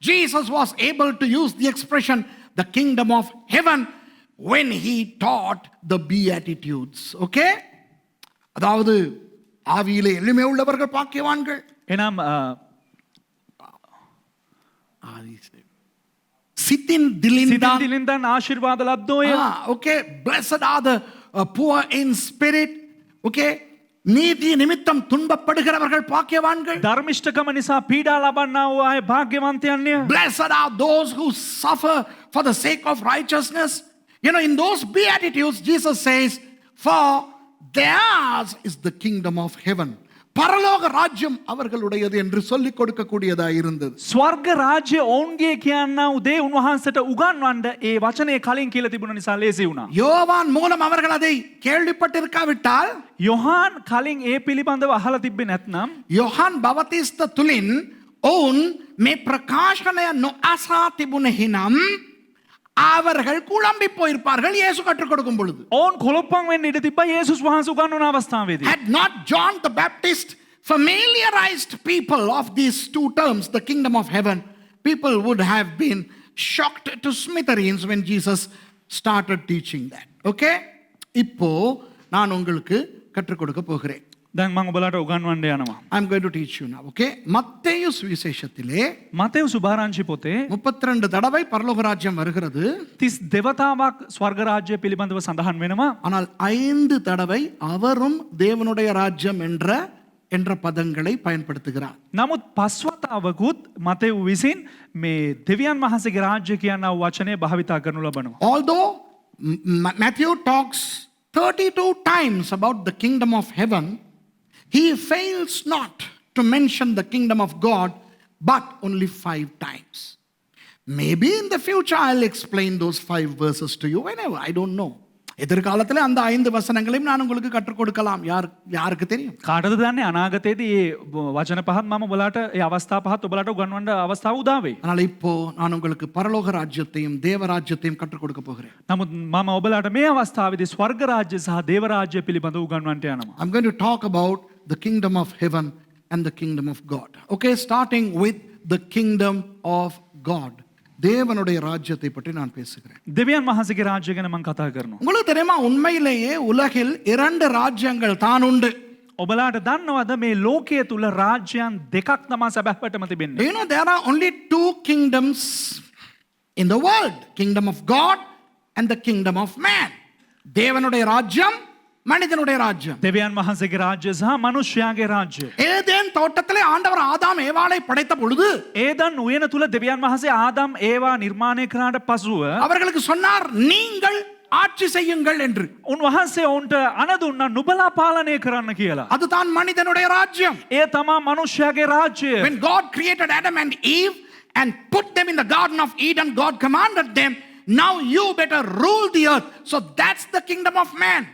Jesus was able to use the expression the kingdom of heaven when he taught the Beatitudes. Okay? அதாவது ஆவியிலே எளிமை உள்ளவர்கள் பாக்கியவான்கள். එනම් சித்தின் திலிந்தான். සිතින් ආශිර්වාද ලද්දෝය. Okay, blessed are the poor in spirit. Okay, நீதி நிமித்தம் துன்பப்படுகிறவர்கள் பாக்கியவான்கள். ධර්මිෂ්ඨකම නිසා පීඩා ලබන්නා වූ අය භාග්‍යවන්තයන්ය. Blessed are those who suffer for the sake of righteousness. You know, in those Beatitudes, Jesus says, for theirs is the kingdom of heaven. பரலோக ராஜ்யம் அவர்களுடையது என்று சொல்லிக் கொடுக்கக்கூடியதா இருந்தது. ස්වර්ග රාජ්‍ය ඔවුන්ගේ කියන්නා වූ දේ උන්වහන්සේට උගන්වන්න ඒ වචනේ කලින් කියලා තිබුණ නිසා ලේසි වුණා. யோவான் மூலம் அவர்கள் அதை கேள்விப்பட்டிருக்காவிட்டால் යොහාන් කලින් ඒ පිළිබඳව අහලා තිබ්බේ නැත්නම් யோஹான் பவතිஸ்த තුලින් ඔවුන් මේ ප්‍රකාශනය නොඅසා තිබුණෙහිනම් அவர்கள் குழம்பி போயிருப்பார்கள் இயேசு கற்றுக் கொடுக்கும் பொழுது. ඔවුන් කොළොප්පන් වෙන්න ඉඩ තිබ්බා යේසුස් වහන්සේ උගන්වන අවස්ථාවේදී. Had not John the Baptist familiarized people of these two terms, the kingdom of heaven, people would have been shocked to smithereens when Jesus started teaching that. Okay? இப்போ நான் உங்களுக்கு கற்றுக் கொடுக்க போகிறேன். දැන් මම ඔබලාට උගන්වන්න යනවා. I'm going to teach you now. Okay? மத்தேயு சுவிசேஷத்திலே මතෙව් සුභාරංචි පොතේ 32 தடவை பரலோக ராஜ்யம் வருகிறது. 32 වතාවක් ස්වර්ග රාජ්‍ය පිළිබඳව සඳහන් වෙනවා. ஆனால் 5 தடவை அவரும் தேவனுடைய ராஜ்யம் என்ற பதங்களை பயன்படுத்துகிறார். නමුත් 5 වතාවකුත් මතෙව් විසින් මේ දෙවියන් වහන්සේගේ රාජ්‍ය කියනා වූ වචනේ භාවිතා කරනු ලබනවා. Although Matthew talks 32 times about the kingdom of heaven, he fails not to mention the kingdom of God, but only 5 times. Maybe in the future I'll explain those 5 verses to you whenever. I don't know. எதிர்காலத்தில் அந்த 5 வசனங்களையும் நான் உங்களுக்கு கற்றுக் கொடுக்கலாம். யாருக்கு தெரியும்? කාටද දන්නේ අනාගතයේදී මේ වචන පහත් මම ඔබලාට ඒ අවස්ථා පහත් ඔබලාට උගන්වන්න අවස්ථාව උදා වෙයි. ஆனால் இப்போ நான் உங்களுக்கு பரலோக ராஜ்யத்தையும் தேவ ராஜ்யத்தையும் கற்றுக் கொடுக்க போகிறேன். නමුත් මම ඔබලාට මේ අවස්ථාවේදී ස්වර්ග රාජ්‍ය සහ දේව රාජ්‍ය පිළිබඳව උගන්වන්නට යනවා. I'm going to talk about the kingdom of heaven and the kingdom of God. Okay, starting with the kingdom of God. தேவனுடைய ராஜ்யத்தை பற்றி நான் பேசுகிறேன். දෙවියන් වහන්සේගේ රාජ්‍ය ගැන මම කතා කරනවා. உங்களுக்கு தெரியுமா உண்மையிலேயே உலகில் 2 ராஜ்யங்கள் தான் உண்டு. ඔබලාට දන්නවද මේ ලෝකයේ තුල රාජ්‍යයන් දෙකක් තමයි සැබෑවටම තිබෙන්නේ. You know there are only 2 kingdoms in the world. Kingdom of God and the kingdom of man. தேவனுடைய ராஜ்யம் மனிதனுடைய ராஜ்யம். දෙවියන් වහන්සේගේ රාජ්‍ය සහ මනුෂ්‍යයාගේ රාජ්‍ය. ஏதேன் தோட்டத்திலே ஆண்டவர் ஆதாம் ஏவாளை படைத்த பொழுது ඒදන් උයන තුල දෙවියන් වහන්සේ ආදම් ඒවා නිර්මාණය කරාට පසුව அவர்களுக்கு சொன்னார் நீங்கள் ஆட்சி செய்யுங்கள் என்று. උන්වහන්සේ ඔවුන්ට අනදුන්නා නුබලා පාලනය කරන්න කියලා. அதுதான் மனிதனுடைய ராஜ்யம். ඒ තමා මනුෂ්‍යයාගේ රාජ්‍යය. When God created Adam and Eve and put them in the garden of Eden, God commanded them, now you better rule the earth. So that's the kingdom of man.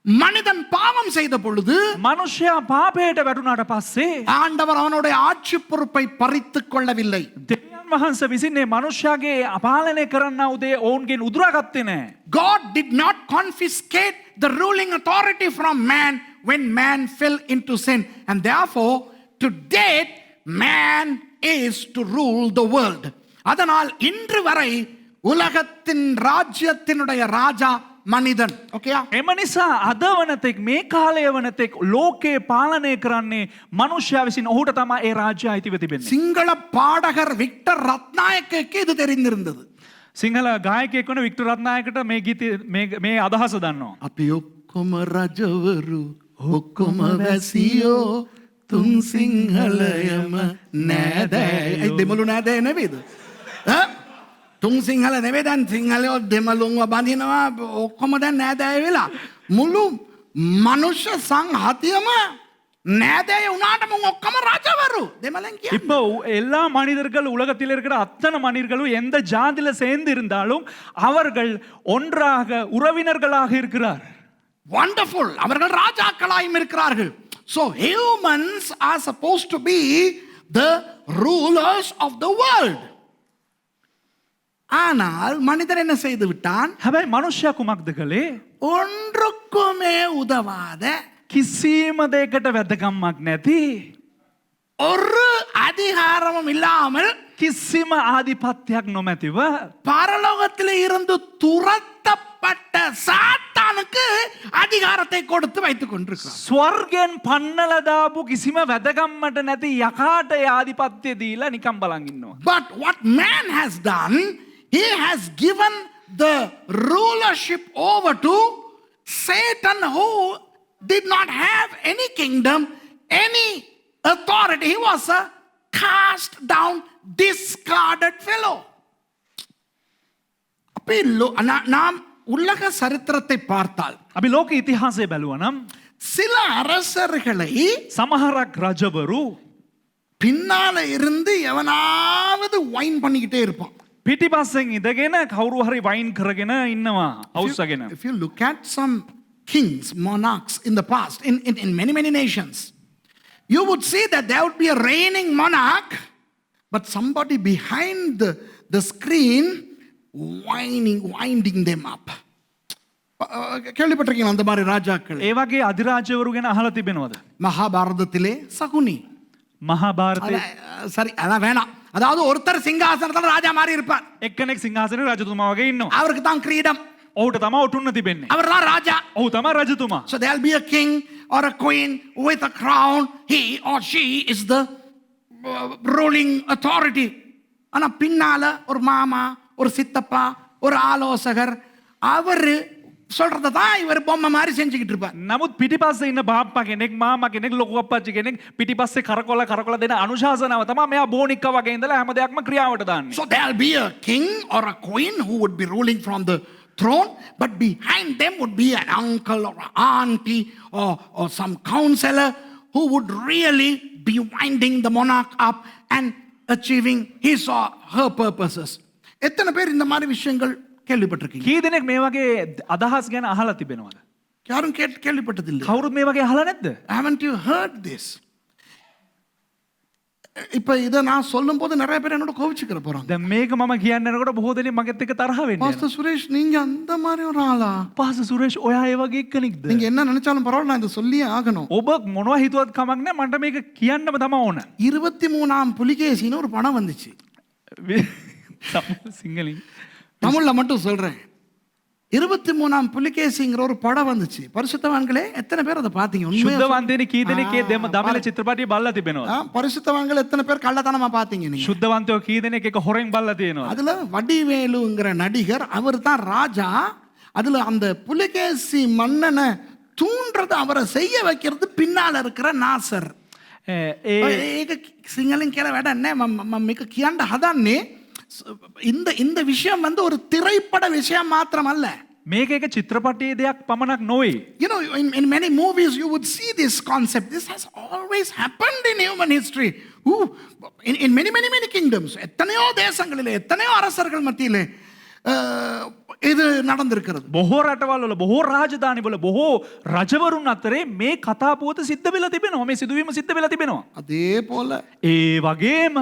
மனிதன் பாவம் செய்த பொழுது මනුෂ්‍යයා පාපයට වැටුණාට පස්සේ ஆண்டவர் அவனுடைய ஆட்சி பொறுப்பை பறித்துக் கொள்ளவில்லை. දෙවියන් වහන්සේ විසින් මේ මනුෂ්‍යයාගේ පාලනය කරන්න උදේ ඔවුන්ගෙන් උදුරාගත්තේ නැහැ. God did not confiscate the ruling authority from man when man fell into sin, and therefore to date man is to rule the world. அதனால் இன்று வரை உலகத்தின் ராஜ்யத்தினுடைய ராஜா මනිදන්. Okay? එම නිසා අද වනතෙක් මේ කාලය වනතෙක් ලෝකේ පාලනය කරන්නේ මනුෂ්‍යයා විසින් ඔහුට තමයි ඒ රාජ්‍ය අයිතිව තිබෙන්නේ. சிங்கள பாடகர் விக்டர் ரத்நாயக்கு இது தெரிந்திருந்தது. සිංහල ගායකයෙක් වන වික්ටර් රත්නායකට මේ ගීතය මේ අදහස දන්නවා. අපි ඔක්කොම රජවරු ඔක්කොම වැසියෝ තුන් සිංහලයම නෑදෑ. දෙමළු නෑදෑ නෙවෙයිද? තුන් සිංහල නෙවෙයි දැන් සිංහලයෝ දෙමළුන්ව බඳිනවා ඔක්කොම දැන් නෑදෑය වෙලා. මුළු මනුෂ්‍ය සංහතියම නෑදෑය වුණාට මුන් ඔක්කොම රජවරු දෙමළෙන් කියන්නේ. இப்போ எல்லா மனிதர்கள் உலகத்தில் இருக்கிற அத்தனை மனிதர்களும் எந்த ஜாதியில சேர்ந்து இருந்தாலும் அவர்கள் ஒன்றாக உறவினர்களாக இருக்கிறார். Wonderful. அவர்கள் ராஜாக்களாயும் இருக்கிறார்கள். So humans are supposed to be the rulers of the world. ஆனால் மனிதன் என்ன செய்து விட்டான்? හැබැයි මනුෂ්‍යයා කුමක්ද කළේ? ஒன்றுக்குமே உதவாத කිසිම දෙයකට වැදගම්මක් නැති ஒரு அதிகாரமும் இல்லாமல் කිසිම ආධිපත්‍යයක් නොමැතිව பரலோகத்தில் இருந்து துரத்தப்பட்ட சாத்தானுக்கு அதிகாரத்தை கொடுத்து வைத்துக் கொண்டிருக்கிறார். ස්වර්ගයෙන් පන්නලා දාපු කිසිම වැදගම්මට නැති යකාට ඒ ආධිපත්‍ය දීලා නිකම් බලන් ඉන්නවා. But what man has done, he has given the rulership over to Satan, who did not have any kingdom, any authority. He was a cast down, discarded fellow. நாம் உலக சரித்திரத்தை பார்த்தால் අපි ලෝක ඉතිහාසය බැලුවා නම් சில அரசர்களை සමහරක් රජවරු பின்னால இருந்து எவனாவது வைன் பண்ணிக்கிட்டே இருப்பான். පිටිපස්සෙන් ඉඳගෙන කවුරු හරි වයින් කරගෙන ඉන්නවා අවුස්සගෙන. If you look at some kings, monarchs in the past, in many nations, you would see that there would be a reigning monarch, but somebody behind the screen winding them up. கேள்விப்பட்டிருக்கீங்க அந்த மாதிரி ராஜாக்கள்? ඒ වගේ අධිරාජ්‍යවරු ගැන අහලා තිබෙනවද? மகாபாரதத்திலே சகுனி. මහාභාරතයේ சரி அதான் வேணாம். அதாவது ஒருத்தர் சிங்காசனத்துல ராஜா மாதிரி இருப்பார். එක්කෙනෙක් සිංහාසනේ රජතුමා වගේ ඉන්නවා. அவருக்கு தான் கிரீடம். ඔහුට තමයි ඔටුන්න තිබෙන්නේ. அவர் தான் ராஜா. ඔහු තමයි රජතුමා. So there'll be a king or a queen with a crown. He or she is the ruling authority. ஆனா பின்னால ஒரு மாமா, ஒரு சித்தப்பா, ஒரு ஆலோசகர், அவரு சொல்றத தான் இவர் பொம்மை மாதிரி செஞ்சுக்கிட்டு இருப்பார். නමුත් පිටිපස්සේ ඉන්න බාප්පා කෙනෙක් මාමා කෙනෙක් ලොකු අප්පච්චි කෙනෙක් පිටිපස්සේ කරකොල දෙන අනුශාසනාව තමයි මෙයා බෝනික්කා වගේ ඉඳලා හැම දෙයක්ම ක්‍රියාවට දාන්නේ. So there'll be a king or a queen who would be ruling from the throne, but behind them would be an uncle or an auntie or some counselor who would really be winding the monarch up and achieving his or her purposes. எத்தனை பேர் இந்த மாதிரி விஷயங்கள் கேள்விப்பட்டிருக்கீங்க? කී දෙනෙක් මේ වගේ අදහස් ගැන අහලා තිබෙනවද? யாரும் கேள்விப்பட்டதில்லை. කවුරුත් මේ වගේ අහලා නැද්ද? Haven't you heard this? இப்ப இதை நான் சொல்லும் போது நிறைய பேர் என்னோட கோவிச்சுக்கிற போறாங்க. දැන් මේක මම කියන්නනකොට බොහෝ දෙනෙක් මගෙත් එක්ක තරහ වෙන්නේ. பாஸ்டர் சுரேஷ் நீங்க அந்த மாதிரி ஒரு ஆளா? පාස සුරේෂ් ඔයා ඒ වගේ එක්කෙනෙක්ද? நீங்க என்ன நினைச்சாலும் பரவாயில்ல, நான் இதை சொல்லியே ஆகணும். ඔබ මොනවා හිතුවත් කමක් නැහැ මන්ට මේක කියන්නම තමයි ඕන. 23ஆம் புலிகேசின்னு ஒரு படம் வந்துச்சு. සිංහලින් தமிழ்ல மட்டும் சொல்றேன். 23ஆம் புலிகேசிங்கிற ஒரு படம் வந்துச்சு. பரிசுத்தவான்களே எத்தனை பேர் அதை பார்த்தீங்க? உண்மையா ශුද්ධවන්තයනි කී දෙනෙක් ඒ දමිළ චිත්‍රපටිය බලලා තිබෙනවද? பரிசுத்தவான்கள் எத்தனை பேர் கள்ளத்தனமா பார்த்தீங்க நீங்க? ශුද්ධවන්තයෝ කී දෙනෙක් එක හොරෙන් බලලා තියෙනවද? அதுல வடிவேலுங்கிற நடிகர் அவர் தான் ராஜா. அதுல அந்த புலிகேசி மன்னனை தூண்டுறது, அவரை செய்ய வைக்கிறது பின்னால இருக்கிற நாசர். ඒක සිංහලෙන් කියලා වැඩක් නැහැ. මම මේක කියන්න හදන්නේ இந்த விஷயம் வந்து ஒரு திரைப்பட விஷயம் மாத்திரமல்ல. මේක එක චිත්‍රපටයේ දෙයක් පමණක් නොවේ. You know, in many movies you would see this concept. This has always happened in human history. In many kingdoms. எத்தனையோ தேசங்களிலே, எத்தனையோ அரசர்கள் மத்தியிலே இது நடந்திருக்கிறது. බොහෝ රටවල් වල බොහෝ රාජධානි වල බොහෝ රජවරුන් අතරේ මේ කතා පුවත සිද්ධ වෙලා තිබෙනවා. මේ සිදුවීම සිද්ධ වෙලා තිබෙනවා. அதே போல ඒ වගේම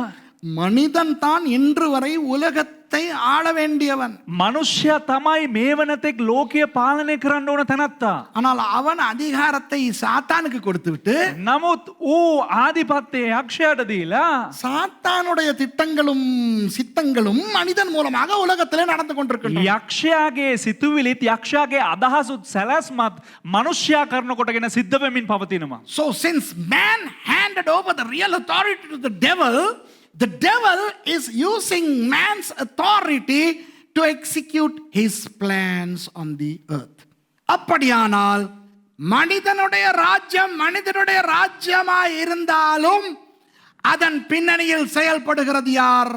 மனிதன் தான் இன்று வரை உலகத்தை ஆள வேண்டியவன். මනුෂ්‍යයා තමයි මේ වනතෙක් ලෝකය පාලනය කරන්න ඕන තැනැත්තා. ஆனால் அவன் அதிகாரத்தை சாத்தானுக்கு கொடுத்துவிட்டு, නමුත් ඌ ආධිපත්‍යය යක්ෂයාට දීලා சாத்தானுடைய திட்டங்களும் சித்தங்களும் மனிதன் மூலமாக உலகத்திலே நடந்து கொண்டிருக்கின்றன. යක්ෂයාගේ සිතුවිලිත් යක්ෂයාගේ අදහසුත් සැලැස්මත් මනුෂ්‍යයා කරන කොටගෙන සිද්ධ වෙමින් පවතිනවා. So since man handed over the real authority to the devil is using man's authority to execute his plans on the earth. அப்படியானால் மனிதனுடைய ராஜ்யமாய் இருந்தாலும் அதன் பின்னணியில் செயல்படுகிறது யார்?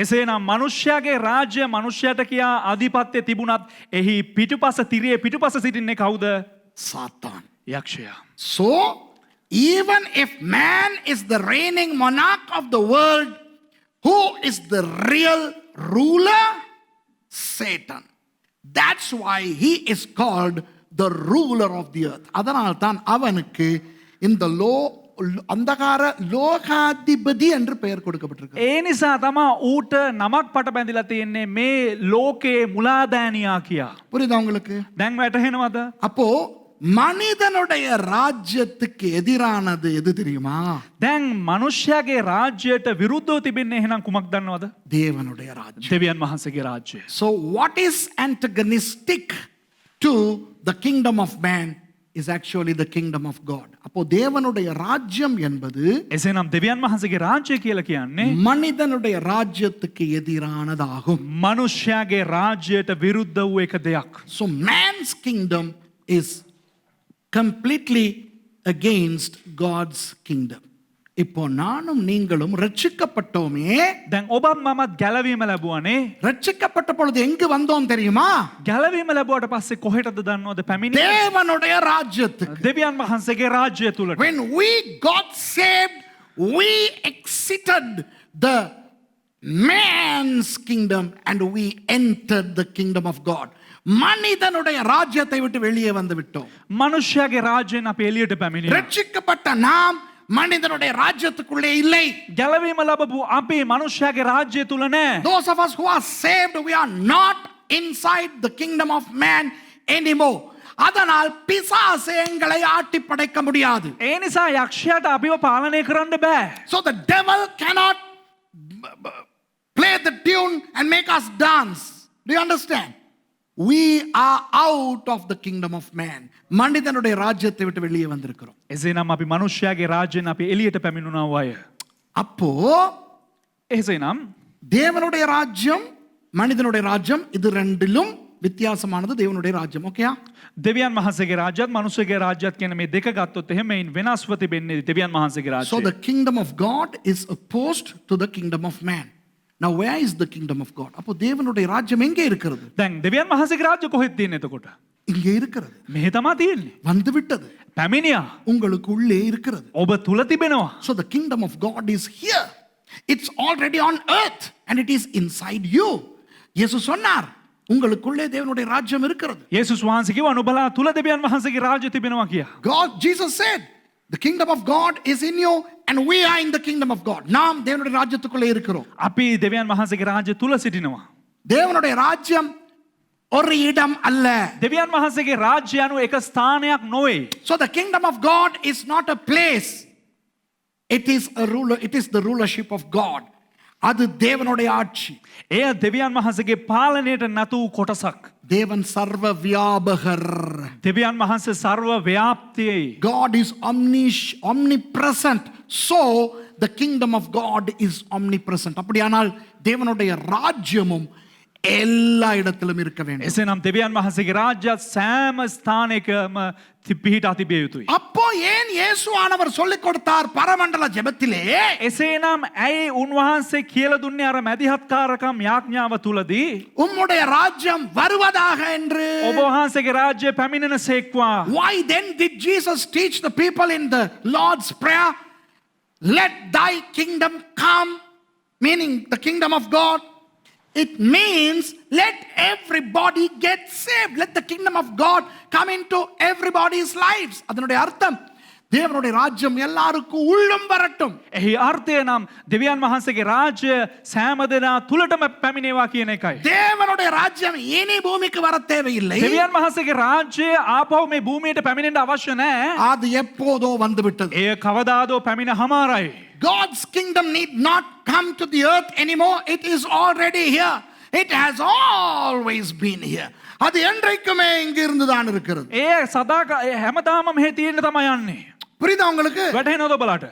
එසේනම් මනුෂ්‍යයාගේ රාජ්‍ය මනුෂ්‍යයට කියා ආධිපත්‍ය තිබුණත් එහි පිටුපස තිරේ පිටුපස සිටින්නේ කවුද? சாத்தான். යක්ෂයා. So even if man is the reigning monarch of the world, who is the real ruler? Satan. That's why he is called the ruler of the earth. அதனால் தான் அவனுக்கு இந்த அந்தகார லோகாதிபதி என்று பெயர் கொடுக்கப்பட்டிருக்கு. ඒ නිසා තමයි ඌට නමක් පට බැඳිලා තියෙන්නේ මේ ලෝකේ මුලාදෑනියා කියා. புரியுதா உங்களுக்கு? දැන් වැටහෙනවද? அப்போ மனிதனுடைய ராஜ்யத்துக்கு எதிரானது எது தெரியுமா? දැන් මනුෂ්‍යයාගේ රාජ්‍යයට විරුද්ධව තිබෙන්නේ එහෙනම් කුමක් දන්නවද? தேவனுடைய ராஜ்யம். දෙවියන් වහන්සේගේ රාජ්‍යය. So what is antagonistic to the kingdom of man is actually the kingdom of God. அப்போ தேவனுடைய ராஜ்யம் என்பது එසේනම් දෙවියන් වහන්සේගේ රාජ්‍යය කියලා කියන්නේ மனிதனுடைய ராஜ்யத்துக்கு எதிரானதாகும். මනුෂ්‍යයාගේ රාජ්‍යයට විරුද්ධ වූ එක දෙයක්. So man's kingdom is completely against God's kingdom. இப்போ நானும் நீங்களும் ரட்சிக்கப்பட்டோமே. දැන් ඔබත් මමත් ගැලවීම ලැබුවානේ. ரட்சிக்கப்பட்ட பொழுது எங்கு வந்தோம் தெரியுமா? ගැලවීම ලැබුවට පස්සේ කොහෙටද දන්නවද පැමිණෙන්නේ? தேவனுடைய ராஜ்யத்துக்கு. දෙවියන් වහන්සේගේ රාජ්‍යය තුලට. When we got saved, we exited the man's kingdom and we entered the kingdom of God. மனிதனுடைய ராஜ்யத்தை விட்டு வெளியே வந்து விட்டோம். මනුෂ්‍යයාගේ රාජ්‍යයෙන් අපි එළියට පැමිණියා. ரட்சிக்கப்பட்ட நாம் மனிதனுடைய ராஜ்யத்துக்குள்ளே இல்லை. ගැලවීම ලැබපු අපි මනුෂ්‍යයාගේ රාජ්‍යය තුල නැහැ. Those of us who are saved, we are not inside the kingdom of man anymore. அதனால் பிசாசு எங்களை ஆட்டி படைக்க முடியாது. ඒ නිසා යක්ෂයාට අපිව පාලනය කරන්න බෑ. So the devil cannot play the tune and make us dance. Do you understand? We are out of the kingdom of man. மனிதனுடைய ராஜ்யத்தை விட்டு வெளியே வந்திருக்கிறோம். එසේනම් අපි මනුෂ්‍යයාගේ රාජ්‍යයෙන් අපි එළියට පැමිණුණා වය. அப்போ එසේනම් தேவனுடைய ராஜ்யம் மனிதனுடைய ராஜ்யம் இது ரெண்டிலும் வித்தியாசமானது தேவனுடைய ராஜ்யம். ஓகேயா? දෙවියන් වහන්සේගේ රාජ්‍යත් මනුෂ්‍යගේ රාජ්‍යත් කියන මේ දෙක ගත්තොත් එහෙම මේන් වෙනස්ව තිබෙන්නේ දෙවියන් වහන්සේගේ So රාජ්‍යය. the kingdom of God is opposed to the kingdom of man. Now where is the kingdom of God? அப்போ தேவனுடைய ராஜ்யம் எங்கே இருக்கிறது? දැන් දෙවියන් වහන්සේගේ රාජ්‍ය කොහෙද තියෙන්නේ එතකොට? இங்கே இருக்கிறது. මෙහෙ තමයි තියෙන්නේ. வந்து விட்டது. පැමිණියා. உங்களுக்கு உள்ளே இருக்கிறது. ඔබ තුල තිබෙනවා. So the kingdom of God is here. It's already on earth and it is inside you. இயேசு சொன்னார் உங்களுக்குள்ளே தேவனுடைய ராஜ்யம் இருக்கிறது. යේසුස් වහන්සේ කිව්වා නුඹලා තුල දෙවියන් වහන්සේගේ රාජ්‍ය තිබෙනවා කියලා. Jesus said the kingdom of God is in you and we are in the kingdom of God. நாம் தேவனுடைய ராஜ்யத்துக்குள்ளே இருக்கிறோம். අපි දෙවියන් වහන්සේගේ රාජ්‍ය තුල සිටිනවා. தேவனுடைய ராஜ்யம் ஒரு இடம் அல்ல. දෙවියන් වහන්සේගේ රාජ්‍ය අනුව එක ස්ථානයක් නොවේ. So the kingdom of God is not a place. It is the rulership of God. அது தேவனுடைய ஆட்சி. එය දෙවියන් වහන්සේගේ පාලනයට නතු කොටසක්. தேவன் சர்வ வியாபகர். දෙවියන් වහන්සේ ਸਰව ව්‍යාප්තියි. God is omnipresent. So the kingdom of God is omnipresent. அப்படியானால் தேவனுடைய ராஜ்யமும் எல்லா இடத்திலும் இருக்க வேண்டும். එසේනම් දෙවියන් වහන්සේගේ රාජ්‍යත් සෑම ස්ථානයකම පිහිටා තිබිය යුතුයි. அப்போ ஏன் இயேசுவானவர் சொல்லிக் கொடுத்தார் பரமண்டல ஜெபத்திலே? එසේනම් ඇයි උන්වහන්සේ කියලා දුන්නේ අර මැදිහත්කාරකම් යාඥාව තුලදී உம்முடைய ராஜ்யம் வருவதாக என்று? ඔබ වහන්සේගේ රාජ්‍ය පැමිණෙනසේක්වා. Why then did Jesus teach the people in the Lord's Prayer, let thy kingdom come, meaning the kingdom of God? It means let everybody get saved. Let the kingdom of God come into everybody's lives. அதனுடைய அர்த்தம் தேவனுடைய ராஜ்யம் எல்லாருக்கும் உள்ளும் வரட்டும். එහි අර්ථය නම් දෙවියන් වහන්සේගේ රාජ්‍ය සෑම දෙනා තුලටම පැමිණේවා කියන එකයි. தேவனுடைய ராஜ்யம் இனி பூமிக்கு வர தேவையில்லை. දෙවියන් වහන්සේගේ රාජ්‍ය ආපහු මේ භූමියට පැමිණෙන්න අවශ්‍ය නැහැ. அது எப்போதோ வந்து விட்டது. එය කවදාදෝ පැමිණ හමාරයි. God's kingdom need not come to the earth anymore. It is already here. It has always been here. அது என்றைக்குமே இங்க இருந்து தான் இருக்கிறது. එය සදා හැමදාම මෙහෙ තියෙන්න තමයි යන්නේ. புரியுதா உங்களுக்கு? වැටහෙනවද ඔබලාට?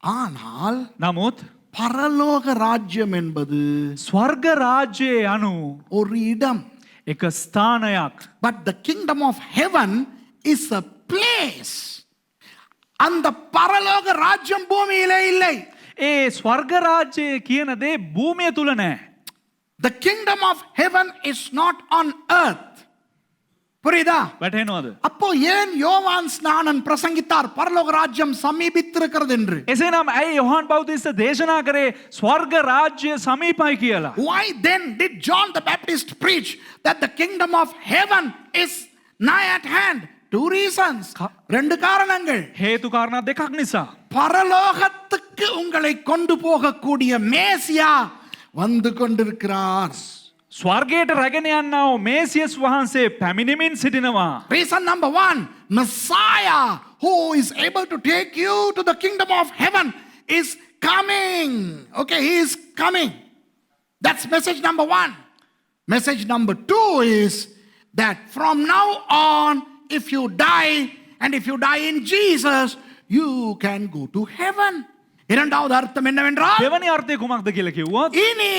ஆனால் නමුත් பரலோக ராஜ்யம் என்பது ස්වර්ග රාජ්‍යයේ අනු ஒரு இடம். එක ස්ථානයක්. But the kingdom of heaven is a place. அந்த பரலோக ராஜ்யம் பூமியிலே இல்லை. ඒ ස්වර්ග රාජ්‍යය කියන දේ භූමිය තුල නැහැ. The kingdom of heaven is not on earth. புரியுதா? වැටහෙනවද? அப்போ ஏன் யோவான் ஸ்நானன் பிரசங்கித்தார் பரலோக ராஜ்யம் சமீபித்திருக்கிறது என்று? එසේනම් ඇයි යොහන් බෞතිස්ත දේශනා කරේ ස්වර්ග රාජ්‍ය සමීපයි කියලා? Why then did John the Baptist preach that the kingdom of heaven is nigh at hand? Two reasons. ரெண்டு காரணங்கள். හේතු කාරණා දෙකක් නිසා. பரலோகத்துக்கு உங்களை கொண்டு போகக்கூடிய மேசியா வந்து கொண்டிருக்கிறார். ස්වර්ගයට රැගෙන යන්නව මේසියස් වහන්සේ පැමිණෙමින් සිටිනවා. Reason number one, Messiah who is able to take you to the kingdom of heaven is coming. Okay, he is coming. That's message number one. Message number two is that from now on, if you die and if you die in Jesus, you can go to heaven. இரண்டாவது அர்த்தம் என்னவென்றால் දෙවනි අර්ථය කුමක්ද කියලා කිව්වොත් இனி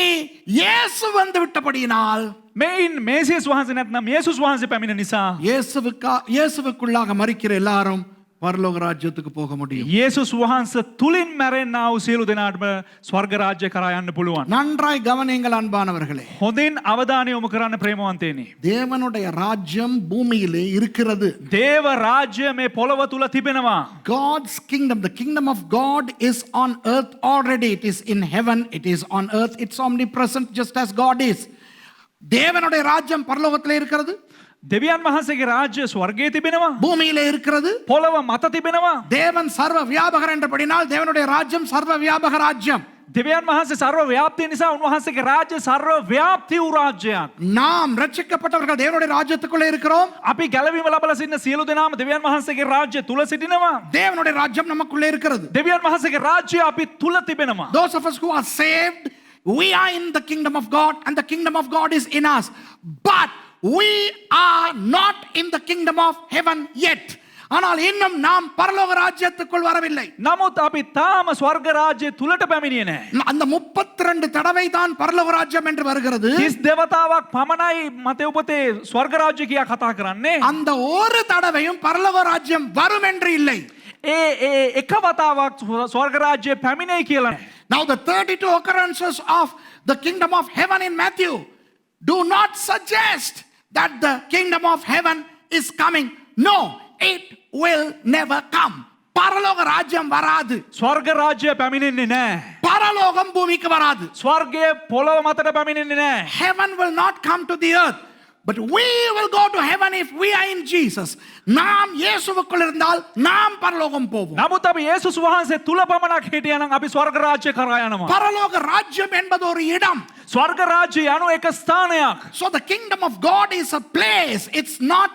இயேசு வந்து விட்டபடியினால் මේන් මේසියස් වහන්සේ නැත්නම් යේසුස් වහන්සේ පැමිණ නිසා இயேசுவுக்குள்ளாக மரிக்கிற எல்லாரும் பரலோக ராஜ்யத்துக்கு போக முடியும். යේසුස් වහන්සේ තුලින් මැරෙන්නා වූ සියලු දෙනාටම ස්වර්ග රාජ්‍ය කරා යන්න පුළුවන්. நன்றாய் கவனியுங்கள் அன்பானவர்களே. හොඳින් අවධානය යොමු කරන්න ප්‍රේමවන්තයනි. தேவனுடைய ராஜ்யம் பூமியிலே இருக்கிறது. දේව රාජ්‍ය මේ පොළව තුල තිබෙනවා. God's kingdom, the kingdom of God is on earth already. It is in heaven, it is on earth. It's omnipresent just as God is. தேவனுடைய ராஜ்யம் பரலோகத்திலே இருக்கிறது. දෙවියන් වහන්සේගේ රාජ්‍ය ස්වර්ගයේ තිබෙනවා. பூமியிலே இருக்கிறது. පොළව මත තිබෙනවා. தேவன் சர்வ வியாபகர் என்றபடினால் தேவனுடைய ராஜ்யம் சர்வ வியாபக ராஜ்யம். දෙවියන් වහන්සේ ਸਰව ව්‍යාප්තිය නිසා උන්වහන්සේගේ රාජ්‍ය ਸਰව ව්‍යාප්ති වූ රාජ්‍යයක්. நாம் ரட்சிக்கப்பட்டவர்கள் தேவனுடைய ராஜ்யத்துக்குள்ளே இருக்கிறோம். අපි ගැලවීම ලබලා සිටින සියලු දෙනාම දෙවියන් වහන්සේගේ රාජ්‍ය තුල සිටිනවා. தேவனுடைய ராஜ்யம் நமக்குள்ளே இருக்கிறது. දෙවියන් වහන්සේගේ රාජ්‍ය අපි තුල තිබෙනවා. Those of us who are saved, we are in the kingdom of God and the kingdom of God is in us. But we are not in the kingdom of heaven yet. ஆனால் இன்னும் நாம் பரலோக ராஜ்யத்துக்குள் வரவில்லை. නමුත් අපි තාම ස්වර්ග රාජ්‍ය තුලට පැමිණියේ නැහැ. அந்த 32 தடவை தான் பரலோக ராஜ்யம் என்று வருகிறது. 30 දෙවතාවක් පමණයි මතේ උපතේ ස්වර්ග රාජ්‍ය කියා කතා කරන්නේ. அந்த ஒரு தடவையும் பரலோக ராஜ்யம் வரும் என்று இல்லை. ඒ එක වතාවක් ස්වර්ග රාජ්‍ය පැමිණෙයි කියලා නැහැ. Now the 32 occurrences of the kingdom of heaven in Matthew do not suggest that the kingdom of heaven is coming. No, it will never come. பரலோக ராஜ்யம் வராது. ස්වර්ග රාජ්‍ය පැමිණෙන්නේ නැහැ. பரலோகம் பூமிக்கு வராது. ස්වර්ගය පොළොව මතට පැමිණෙන්නේ නැහැ. Heaven will not come to the earth, but we will go to heaven if we are in Jesus. நாம் இயேசுவுக்குள் இருந்தால் நாம் பரலோகம் போவோம். නමුත් අපි යේසුස් වහන්සේ තුල පමණක් හිටියනම් අපි ස්වර්ග රාජ්‍ය කරා යනවා. பரலோக ராஜ்யம் என்பது ஒரு இடம். ස්වර්ග රාජ්‍ය යනු එක ස්ථානයක්. So the kingdom of God is a place. It's not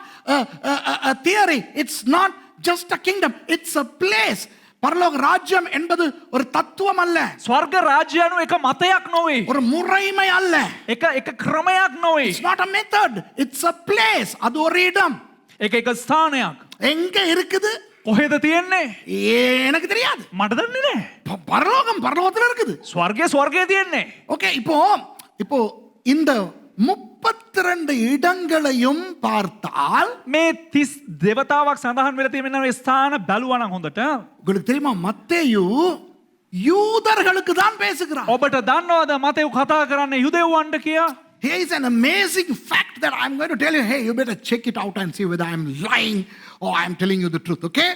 a theory. It's not just a kingdom. It's a place. பரலோக ராஜ்யம் என்பது ஒரு தத்துவம் அல்ல. ස්වර්ග රාජ්‍ය යනු එක මතයක් නොවේ. ஒரு முறைமை அல்ல. එක ක්‍රමයක් නොවේ. It's not a method. It's a place. அது ஒரு இடம். එක ස්ථානයක්. எங்க இருக்குது? කොහෙද තියෙන්නේ? எனக்கு தெரியாது. මට දන්නේ නැහැ. பரலோகத்துல இருக்குது. ස්වර්ගයේ තියෙන්නේ. ஓகே, இப்போ இந்த 32 இடங்களையும் பார்த்தால் මේ 30 දේවතාවක් සඳහන් වෙලා තියෙන මේ ස්ථාන බැලුවා නම් හොඳට உங்களுக்கு தெரியுமா, மத்தேயு யூதர்களுக்கு தான் பேசுகிறார். ඔබට දන්නවද මතෙව් කතා කරන්නේ යුදෙව්වන්ට කියා? Here is an amazing fact that I'm going to tell you. Hey, you better check it out and see whether I'm lying or I'm telling you the truth, okay?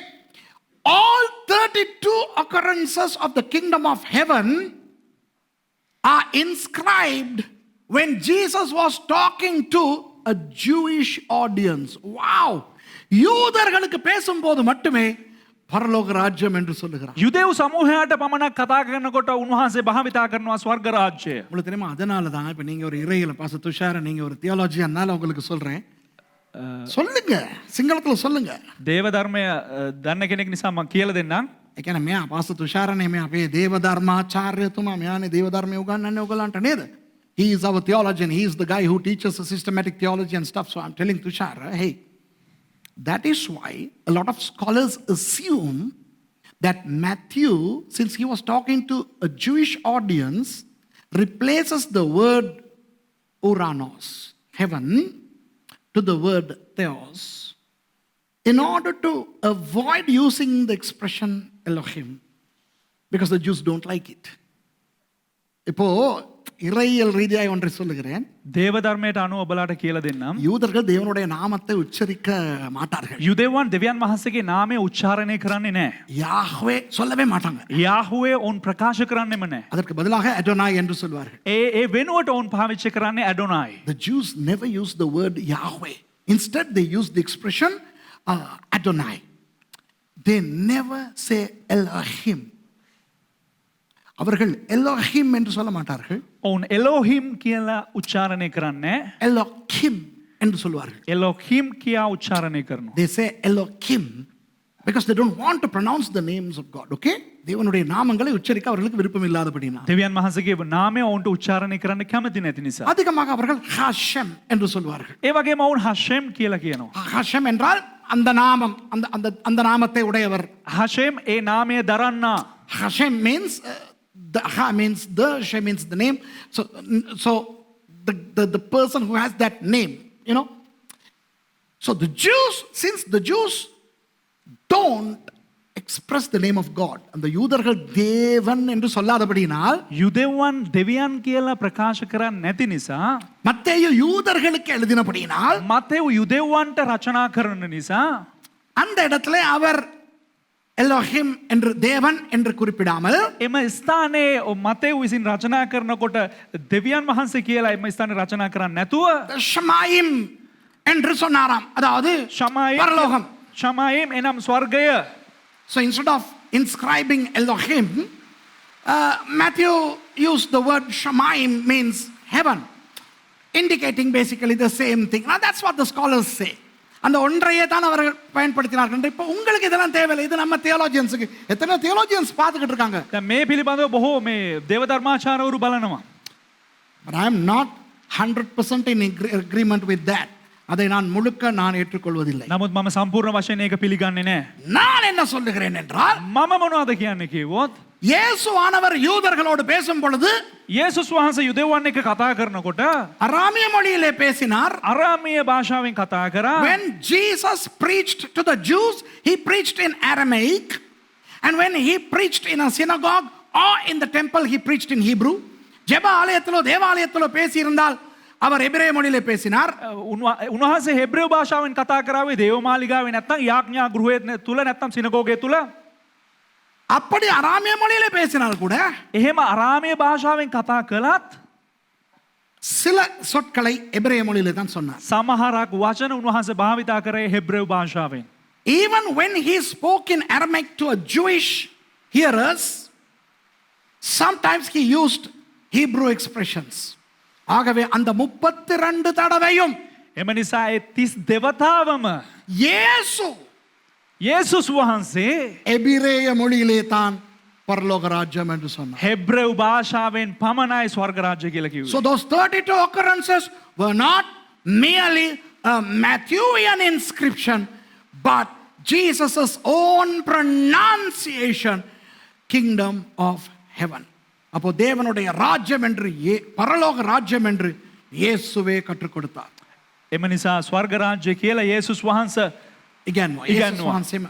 All 32 occurrences of the kingdom of heaven are inscribed when Jesus was talking to a Jewish audience. Wow! யூதர்களுக்கு பேசும்போது மட்டுமே பரலோக ராஜ்யம் என்று சொல்லுகிறார். යුදෙව් සමූහයට පමණක් කතා කරනකොට උන්වහන්සේ භාවිතා කරනවා ස්වර්ග රාජ්‍යය. உங்களுக்கு தெரியுமா, அதனால தான் இப்போ நீங்கள் ஒரு இறையில பாச துஷார நீங்கள் ஒரு தியாலஜியனால உங்களுக்கு சொல்கிறேன். சொல்லுங்க, සිංහලத்தில் சொல்லுங்க. දේව ධර්මය දන්න කෙනෙක් නිසා මම කියලා දෙන්නම්. ඒ කියන්නේ මෙයා පාස තුෂාරනේ මේ අපේ දේව ධර්මාචාර්යතුමා මෙයානේ දේව ධර්මය උගන්වන්නේ ඔයගලන්ට නේද? He is our theologian. He is the guy who teaches the systematic theology and stuff. So I'm telling Tushar, hey, that is why a lot of scholars assume that Matthew, since he was talking to a Jewish audience, replaces the word Uranos, heaven, to the word Theos, in order to avoid using the expression Elohim, because the Jews don't like it. இப்போ இறையியல் ரீதியாக ஒன்றை சொல்லுகிறேன். දේව ධර්මයට අනුව ඔබලාට කියලා දෙන්නම්. யூதர்கள் தேவனுடைய நாமத்தை உச்சரிக்க மாட்டார்கள். යුදෙව්වන් දෙවියන් වහන්සේගේ නාමය උච්චාරණය කරන්නේ නැහැ. யாஹ்வே சொல்லவே மாட்டாங்க. යාහුවේ ඔවුන් ප්‍රකාශ කරන්නෙම නැහැ. அதற்கு பதிலாக அடோனாய் என்று சொல்வார்கள். ඒ වෙනුවට ඔවුන් පාවිච්චි කරන්නේ ඇඩොනායි. The Jews never use the word Yahweh. Instead they use the expression Adonai. They never say Elohim. அவர்கள் எலோஹிம் என்று சொல்ல மாட்டார்கள். ඔවුන් එලෝහිම් කියලා උච්චාරණය කරන්නේ எலோகிம் என்று சொல்வார்கள். එලෝහිම් කියා උච්චාරණය කරනවා. They say Elohim because they don't want to pronounce the names of God. Okay? தேவனுடைய நாமங்களை உச்சரிக்க அவர்களுக்கு விருப்பம் இல்லாதபடினா. දෙවියන් වහන්සේගේ නාමය ඔවුන්ට උච්චාරණය කරන්න කැමති නැති නිසා. அதிகமாக அவர்கள் ஹஷம் என்று சொல்வார்கள். ඒ වගේම ඔවුන් හෂෙම් කියලා කියනවා. ஹஷம் என்றால் அந்த நாமம், அந்த நாமத்தை உடையவர். හෂෙම් ඒ නාමය දරන්නා. Hashem means the Ha means the, She means the name. So the person who has that name, you know. So the Jews, since the Jews don't express the name of God, and the யூதர்கள் தேவன் என்று சொல்லாதபடியினால் යුදෙව්වන් දෙවියන් කියලා ප්‍රකාශ කරන්නේ නැති නිසා மத்தேயு யூதர்களுக்கு எழுதினபடியினால் මතෙව් යුදෙව්වන්ට රචනා කරන නිසා அந்த இடத்துல அவர் எலோஹிம் என்று தேவன் என்று குறிப்பிடாமல் එම ස්ථානයේ මතෙව් විසින් රචනා කරනකොට දෙවියන් වහන්සේ කියලා එම ස්ථානයේ රචනා කරන්නේ නැතුව ஷமாயிம் என்று சொன்னாராம். அதாவது பரலோகம். ஷமாயிம் එනම් ස්වර්ගය. So instead of inscribing Elohim, Matthew used the word Shamaim, means heaven, indicating basically the same thing. Now that's what the scholars say. அந்த ஒன்றையே தான் அவர்கள் பயன்படுத்தினார்கள். இப்போ உங்களுக்கு இதெல்லாம் தேவையில்லை, இது நம்ம தியோலஜியன்ஸுக்கு. எத்தனை தியோலஜியன்ஸ் பார்த்துக்கிட்டு இருக்காங்க. මේ පිළිබඳව බොහෝ මේ දේව ධර්මාචාර්යවරු බලනවා. But I am not 100% in agreement with that. அதை நான் முழுக்க நான் ஏற்றுக்கொள்வதில்லை. නමුත් මම සම්පූර්ණ වශයෙන් ඒක පිළිගන්නේ නැහැ. நான் என்ன சொல்லுகிறேன் என்றால், මම මොනවද කියන්නේ කිව්වොත් இயேசுவானவர் யூதர்களோடு பேசும் பொழுது යේසුස් වහන්සේ යුදෙව්වන් එක්ක කතා කරනකොට அராமிய மொழியிலே பேசினார். අරාමීය භාෂාවෙන් කතා කරා. When Jesus preached to the Jews, he preached in Aramaic, and when he preached in a synagogue or in the temple, he preached in Hebrew. ஜெப ஆலயத்திலோ தேவாலயத்திலோ பேசி இருந்தால் அவர் எபிரேய மொழியிலே பேசினார். උන්වහන්සේ හෙබ්‍රේව භාෂාවෙන් කතා කරාවේ දේව මාලිගාවේ නැත්නම් යාඥා ගෘහයේ තුල නැත්නම් සිනගෝගයේ තුල. அப்படி அராமிய மொழியில பேசினால் கூட එහෙම අරාමය භාෂාවෙන් කතා කළත් சில சொற்களை எபிரேய மொழியில தான் சொன்னார். සමහරක් වචන උන්වහන්සේ භාවිතා කරේ හෙබ්‍රෙව් භාෂාවෙන්. Even when he spoke in Aramaic to a Jewish hearers, sometimes he used Hebrew expressions. ஆகவே அந்த 32 தடவையும் එම නිසා ඒ 30 දෙවතාවම இயேசு යේසුස් වහන්සේ எபிரேய மொழியிலே தான் பரலோக ராஜ்யம் என்று சொன்னார். හෙබ්‍රෙව් භාෂාවෙන් පමණයි ස්වර්ග රාජ්‍ය කියලා කිව්වේ. So those 32 occurrences were not merely a Matthewian inscription, but Jesus' own pronunciation, kingdom of heaven. அப்போ தேவனுடைய ராஜ்யம் என்று பரலோக ராஜ்யம் என்று இயேசுவே கற்றுக் கொடுத்தார். එම නිසා ස්වර්ග රාජ්‍ය කියලා යේසුස් වහන්සේ இகன்னுவா.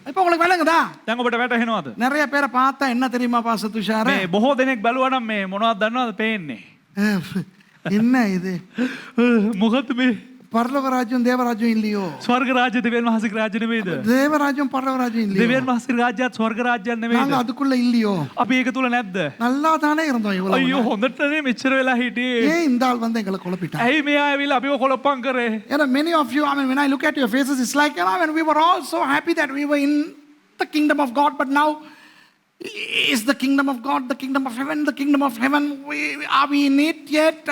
இப்போ உங்களுக்கு விளங்குதா? දැන් ඔබට වැටහෙනවද? நிறைய பேரை பார்த்தா என்ன தெரியுமா பாச துஷார? මේ බොහෝ දෙනෙක් බැලුවා නම් මේ මොනවද දන්නවද පේන්නේ? என்ன இது? මොකද මේ பரலோக ராஜ்யம் தேவராஜ்யம் இல்லையோ? ස්වර්ග රාජ්‍ය දෙවියන් වහන්සේගේ රාජ්‍ය නෙමෙයිද? தேவராஜ்யம் பரலோக ராஜ்யம் இல்லையோ? දෙවියන් වහන්සේගේ රාජ්‍යයත් ස්වර්ග රාජ්‍යයක් நாங்க නෙමෙයිද? அதுக்குள்ள இல்லையோ? අපි ඒක තුල නැද්ද? நல்லா தானே இருந்தோம் இவ்வளவு. අයියෝ හොඳටනේ මෙච්චර වෙලා හිටියේ. ஏன் இந்த ஆள் வந்து எங்களை குழப்பிட்டான்? ඇයි මෙයා ඇවිල්ලා අපිව කොලප්පම් කරේ? Many of you, I mean, when I look at your faces, it's like, when we were all so happy that we were in the kingdom of God, but now is the kingdom of God, the kingdom of heaven, the kingdom of heaven, are we in it yet?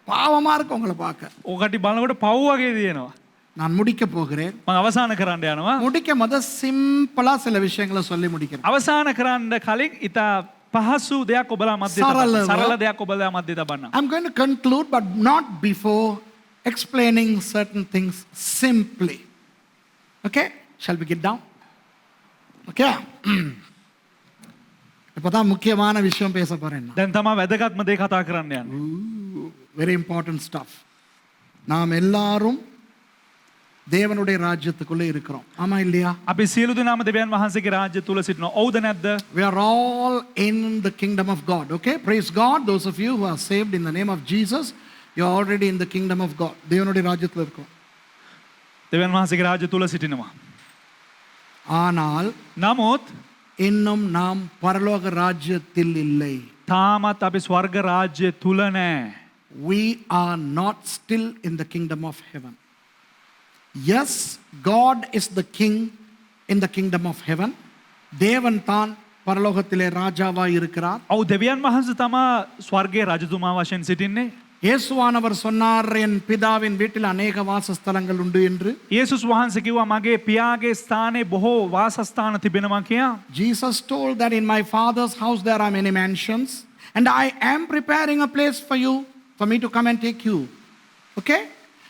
பாவமா இருக்கு உங்களை பார்க்க. ඔකට බලනකොට පව් වගේ දිනනවා. நான் முடிக்க போகிறேன். මම අවසාන කරන්න යනවා. முடிக்க முத சிம்பிளா சில விஷயங்களை சொல்லி முடிக்கிறேன். අවසාන කරන්න කලින් ඉතා පහසු දෙයක් ඔබලා මැද්දේ තබන්න. සරල දෙයක් ඔබලා මැද්දේ තබන්න. I'm going to conclude, but not before explaining certain things simply. Okay? Shall we get down? Okay? இப்போதான் முக்கியமான விஷயம் பேச போறேன். දැන් තමයි වැදගත්ම දේ කතා කරන්න යන්නේ. Very important stuff. நாம் எல்லாரும் தேவனுடைய ராஜ்யத்துக்குள்ள இருக்கிறோம். ஆமா இல்லையா? අපි සියලු දෙනාම දෙවියන් වහන්සේගේ රාජ්‍ය තුල සිටිනවා. ඔව්ද නැද්ද? We are all in the kingdom of God. Okay? Praise God. Those of you who are saved in the name of Jesus, you are already in the kingdom of God. தேவனுடைய ராஜ்யத்துல இருக்கோம். දෙවියන් වහන්සේගේ රාජ්‍ය තුල සිටිනවා. ஆனால் නමුත් இன்னும் நாம் பரலோக ராஜ்யத்தில் இல்லை. තාමත් අපි ස්වර්ග රාජ්‍ය තුල නැහැ. We are not still in the kingdom of heaven. Yes, God is the king in the kingdom of heaven. தேவன் தான் பரலோகத்திலே ராஜாவாய் இருக்கிறார். ඔව් දෙවියන් වහන්සේ තමයි ස්වර්ගයේ රජතුමා වශයෙන් සිටින්නේ. இயேசுவானவர் சொன்னார், என் பிதாவின் வீட்டில் அநேக வாசஸ்தலங்கள் உண்டு என்று. යේසුස් වහන්සේ කිව්වා මගේ පියාගේ ස්ථානයේ බොහෝ වාසස්ථාන තිබෙනවා කියලා. Jesus told that in my father's house there are many mansions, and I am preparing a place for you, for me to come and take you. Okay?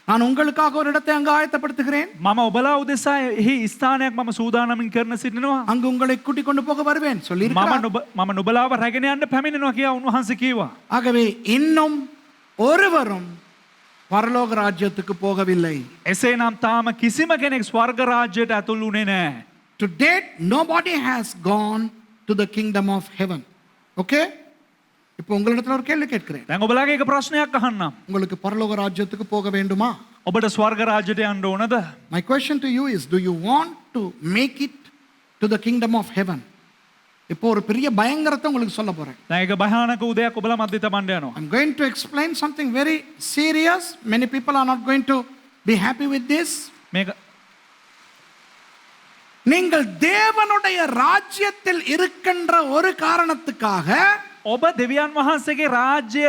நான் உங்களுக்காக ஒரு இடத்தை அங்கு ஆயத்தப்படுத்துகிறேன். මම ඔබලා උදෙසා එහි ස්ථානයක් මම සූදානමින් කරන සිටිනවා. அங்கு உங்களை கூட்டிக் கொண்டு போக வருவேன் சொல்லி இருக்கிறார். මම නුඹලාව රැගෙන යන්න පැමිණෙනවා කියලා උන්වහන්සේ කිව්වා. ஆகவே இன்னும் ஒருவரும் பரலோக ராஜ்யத்துக்கு போகவில்லை. එසේනම් තාම කිසිම කෙනෙක් ස්වර්ග රාජ්‍යයට ඇතුළු වුණේ නැහැ. To date nobody has gone to the kingdom of heaven. Okay? இப்போ உங்களிடத்துல ஒரு கேள்வி கேட்கிறேன். දැන් ඔබලාගේ එක ප්‍රශ්නයක් අහන්නම්. உங்களுக்கு பரலோக ராஜ்யத்துக்கு போக வேண்டுமா? ඔබට ස්වර්ග රාජ්‍යයට යන්න ඕනද? My question to you is, do you want to make it to the kingdom of heaven? இப்போ ஒரு பெரிய பயங்கரத்தை உங்களுக்கு சொல்ல போறேன். දැන් ඒක භයානක උදයක් ඔබලා මැද්දේ තබන්න යනවා. I'm going to explain something very serious. Many people are not going to be happy with this. මේක நீங்கள் தேவனுடைய ராஜ்யத்தில் இருக்கின்ற ஒரு காரணத்துக்காக ඔබ දෙවියන් වහන්සේගේ රාජ්‍ය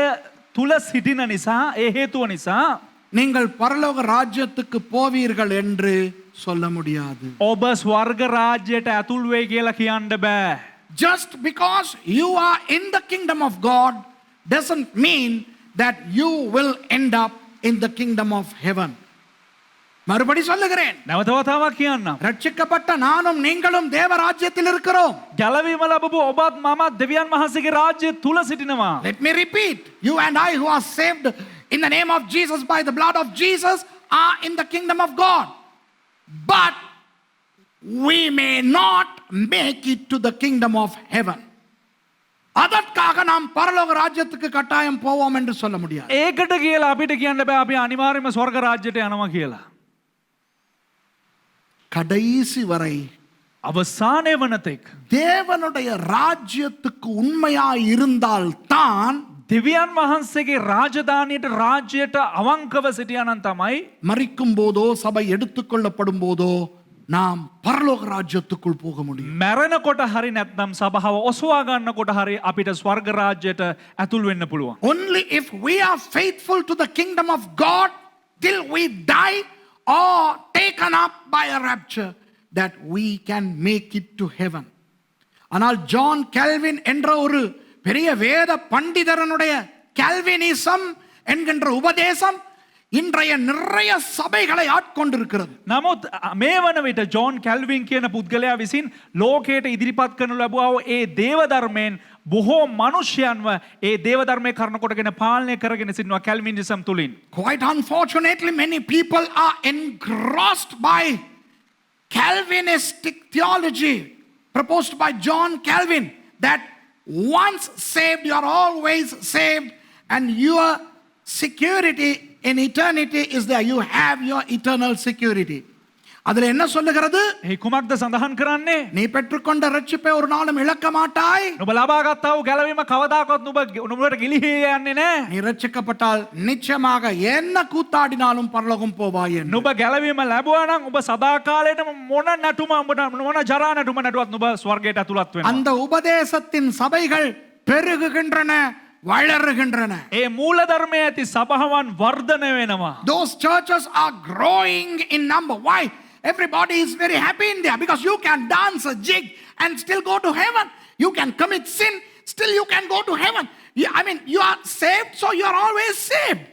තුල සිටින නිසා ඒ හේතුව නිසා நீங்கள் பரலோக ராஜ்யத்துக்கு போவீர்கள் என்று சொல்ல முடியாது. ඔබ ස්වර්ග රාජ්‍යයට ඇතුල් වෙයි කියලා කියන්න බෑ. Just because you are in the kingdom of God doesn't mean that you will end up in the kingdom of heaven. மறுபடி சொல்லுகிறேன். නැවත වතාවක් කියන්නම්. ரட்சிக்கப்பட்ட நானும் நீங்களும் தேவ ராஜ்யத்தில் இருக்கிறோம். ගැලවීම ලැබපු ඔබත් මමත් දෙවියන් වහන්සේගේ රාජ්‍ය තුල සිටිනවා. Let me repeat. You and I who are saved in the name of Jesus by the blood of Jesus are in the kingdom of God. But we may not make it to the kingdom of heaven. அதற்காக நாம் பரலோக ராஜ்யத்துக்கு கட்டாயம் போவோம் என்று சொல்ல முடியாது. ඒකට කියලා අපිට කියන්න බෑ අපි අනිවාර්යයෙන්ම ස්වර්ග රාජ්‍යයට යනවා කියලා. கடைசி வரை අවසානය වනතෙක් தேவனுடைய ராஜ்யத்துக்கு உண்மையாய் இருந்தால் தான் දෙවියන් වහන්සේගේ රාජධානියට රාජ්‍යයට අවංකව සිටියානම් තමයි மரிக்கும் போதோ சபை எடுத்துக்கொள்ளப்படும் போதோ நாம் பரலோக ராஜ்யத்துக்குள் போக முடியும். මැරෙනකොට හරි නැත්නම් සභාව ඔසවා ගන්නකොට හරි අපිට ස්වර්ග රාජ්‍යයට ඇතුල් වෙන්න පුළුවන්. Only if we are faithful to the kingdom of God till we die or taken up by a rapture that we can make it to heaven. ஆனால் ஜான் கெல்வின் என்ற ஒரு பெரிய வேத பண்டிதரனுடைய கெல்வினிசம் என்கின்ற உபதேசம் இன்றைய நிறைய சபைகளை ஆட்கொண்டிருக்கிறது. නමුත් මේ වන විට ජෝන් කැල්වින් කියන පුද්ගලයා විසින් ලෝකයට ඉදිරිපත් කරනු ලැබුවා වූ ඒ දේව ධර්මයෙන් බොහෝ මනුෂ්‍යයන්ව ඒ දේව ධර්මයේ කරන කොටගෙන පාලනය කරගෙන සිටිනවා කැල්විනිසම් තුලින්. Quite unfortunately, many people are engrossed by Calvinistic theology proposed by John Calvin that once saved, you are always saved, and your security in eternity is there. You have your eternal security. அதில் என்ன சொல்லுகிறது? ඒ කුමක්ද සඳහන් කරන්නේ? நீ பெற்றுக்கொண்ட ரட்சிப்பை ஒரு நாளும் இழக்க மாட்டாய். නුඹ ලබාගත්තා වූ ගැලවීම කවදාකවත් නුඹට ගිලිහී යන්නේ නැහැ. நீ ரட்சிக்கப்பட்டால் நிச்சயமாக என்ன கூத்தாடினாலும் பரலோகம் போவாய் என்று. නුඹ ගැලවීම ලැබුවා නම් ඔබ සදාකාලයටම මොන නටුම මොන ජරා නටුම නටුවත් නුඹ ස්වර්ගයට ඇතුළත් වෙනවා. அந்த உபதேசத்தின் சபைகள் பெருகுகின்றன, வளருகின்றன. ඒ මූල ධර්මයේ ඇති සභාවන් වර්ධනය වෙනවා. Those churches are growing in number. Why? Everybody is very happy in there because you can dance a jig and still go to heaven. You can commit sin, still you can go to heaven. You are saved, so you are always saved.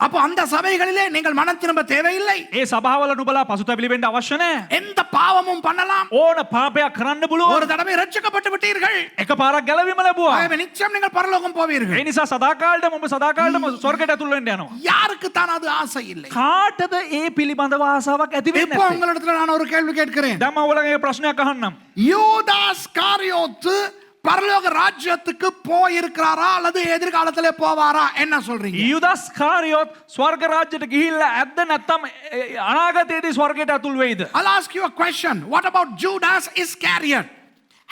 அப்போ அந்த சபைகளிலே நீங்கள் மனம் திரும்ப தேவையில்லை. ඒ සභාවල නුඹලා පසුතැවිලි වෙන්න අවශ්‍ය නැහැ. எந்த பாவமும் பண்ணலாம். ඕන පාපයක් කරන්න පුළුවන්. ஒரு தடவை ரட்சிக்கப்பட்டு விட்டீர்கள். එකපාරක් ගැලවීම ලැබුවා. ஆகவே நிச்சயம் நீங்கள் பரலோகம் போவீர்கள். ඒ නිසා සදාකාලයටම ඔබ සදාකාලයටම ස්වර්ගයට ඇතුල් වෙන්න යනවා. யாருக்கு தான் அது ஆசை இல்லை? කාටද ඒ පිළිබඳව ආසාවක් ඇති වෙන්නේ இப்போ නැත්තේ? உங்களிடத்துல நான் ஒரு கேள்வி கேட்கிறேன். දැන් මම ඔයගොල්ලන්ගේ ප්‍රශ්නයක් අහන්නම්. யூதாஸ் காரியோத்து பரலோக ராஜ்யத்துக்கு போயிருக்கிறாரா அல்லது எதிர்காலத்திலே போவாரா? என்ன சொல்றீங்க? යුදස් කාරියොත් ස්වර්ග රාජ්‍යයට ගිහිල්ලා ඇද්ද නැත්නම් අනාගතයේදී ස්වර්ගයට ඇතුල් වෙයිද? I'll ask you a question. What about Judas Iscariot?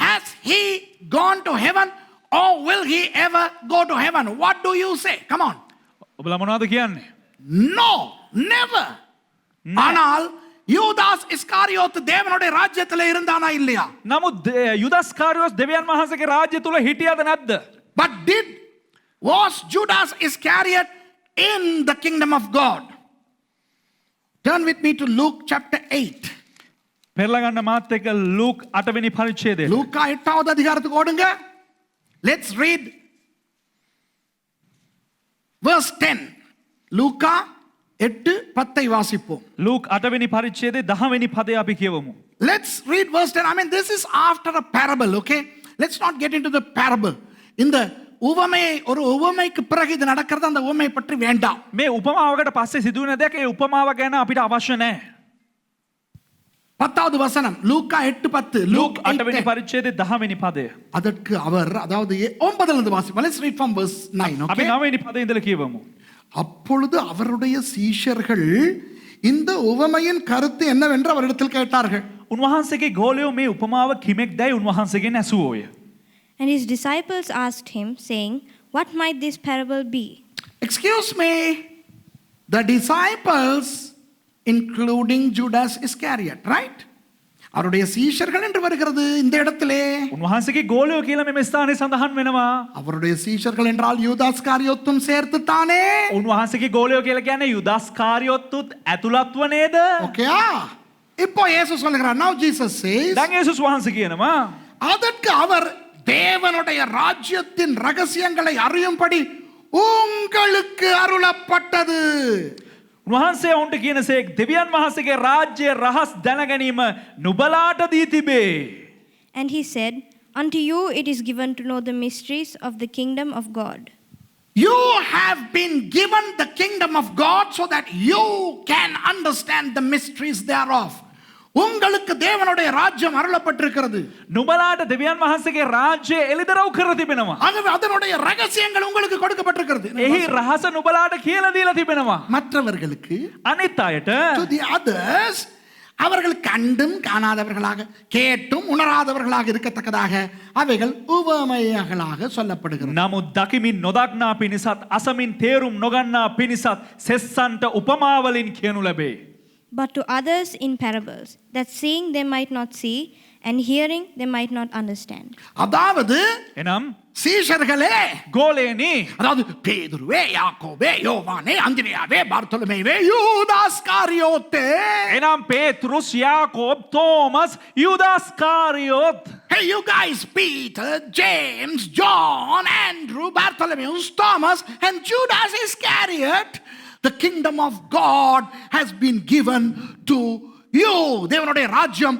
Has he gone to heaven or will he ever go to heaven? What do you say? Come on. ඔබලා මොනවද කියන්නේ? No, never. ஆனால் யூதாஸ் இஸ்காரியோத் தேவனுடைய ராஜ்யத்திலே இருந்தானா இல்லையா? නමුත් යුදස් කාරියොස් දෙවියන් වහන්සේගේ රාජ්‍ය තුල හිටියද නැද්ද? But was Judas Iscariot in the kingdom of God? Turn with me to Luke chapter 8. පෙරලා ගන්න මාත් එක්ක ලූක් 8 වෙනි පරිච්ඡේදය. லூக்கா 8வது அதிகாரத்துக்கு ஓடுங்க. Let's read verse 10. லூக்கா 8:10 வாசிப்போம். ලූක් 8 වෙනි පරිච්ඡේදයේ 10 වෙනි පදය අපි කියවමු. Let's read verse 10. This is after a parable, okay? Let's not get into the parable. இந்த உவமையை ஒரு உவமைக்கு பிறகு இது நடக்கிறது, அந்த உவமை பற்றி வேண்டாம். මේ උපමාවකට පස්සේ සිදුවෙන දෙයක් ඒ උපමාව ගැන අපිට අවශ්‍ය නැහැ. 10வது வசனம் லூக்கா 8:10. ලූක් 8 වෙනි පරිච්ඡේදයේ 10 වෙනි පදය. அதற்கு அவர், அதாவது 9ல இருந்து வாசிப்போம். Let's read from verse 9, අපි okay? 9 වෙනි පදේ ඉඳලා කියවමු. அப்பொழுது அவருடைய சீஷர்கள் இந்த உவமையின் கருத்து என்னவென்று அவரிடத்தில் கேட்டார்கள். උන්වහන්සේගේ ගෝලයෝ මේ උපමාව කිමෙක්දයි උන්වහන්සේගෙන් ඇසුවෝය. And his disciples asked him, saying, What might this parable be? Excuse me, the disciples including Judas Iscariot, right? அவருடைய சீஷர்கள் என்று வருகிறது இந்த இடத்திலே. උන්වහන්සේගේ ගෝලයෝ කියලා මේ ස්ථානයේ සඳහන් වෙනවා. அவருடைய சீஷர்கள் என்றால் யூதாஸ் காரியோத்தும் சேர்த்து தானே. උන්වහන්සේගේ ගෝලයෝ කියලා කියන්නේ යුදස් කාරියොත්තුත් ඇතුළත්ව නේද? ஓகேயா? இப்போ இயேசு சொல்கிறார். Now Jesus says, දැන් යේසුස් වහන්සේ කියනවා அதற்கு அவர் தேவனுடைய ராஜ்யத்தின் ரகசியங்களை அறியும்படி உங்களுக்கு அருளப்பட்டது. උන්වහන්සේ ඔවුන්ට කියනසේක් දෙවියන් වහන්සේගේ රාජ්‍ය රහස් දැනගැනීම නුබලාට දී තිබේ. And he said, Unto you it is given to know the mysteries of the kingdom of God. You have been given the kingdom of God so that you can understand the mysteries thereof. உங்களுக்கு தேவனுடைய ராஜ்யம் அருளப்பட்டிருக்கிறது. නුබලාට දෙවියන් වහන්සේගේ රාජ්‍ය එළිදරව් කර තිබෙනවා. ஆகவே அதனுடைய ரகசியங்கள் உங்களுக்கு கொடுக்கப்பட்டிருக்கிறது. එහි රහස නුබලාට කියලා දීලා තිබෙනවා. மற்றவர்களுக்கு, අනිත් අයට to the others, அவர்கள் கண்டும் காணாதவர்களாக கேட்டும் உணராதவர்களாக இருக்கத்தக்கதாக அவைகள் உவமைகளாக சொல்லப்படுகிறது. නමුත් දකිමින් නොදක්නා පිණිසත් අසමින් තේරුම් නොගන්නා පිණිසත් සෙස්සන්ට උපමාවලින් කියනු ලැබේ. But to others in parables, that seeing they might not see, and hearing they might not understand. அதாவது එනම් சீஷர்களே, ගෝලයනි அதாவது பேதுருவே, யாக்கோபே, யோவானே, அந்திரேயாவே, பார்த்தோலமேவே, யூதாஸ்காரியோத்தே. එනම් පේතෘස් යාකෝබ් Thomas යුදාස්කාරියොත් Hey, you guys, Peter, James, John, Andrew, Bartholomew, Thomas, and Judas Iscariot, the kingdom of God has been given to you. தேவனுடைய ராஜ்யம்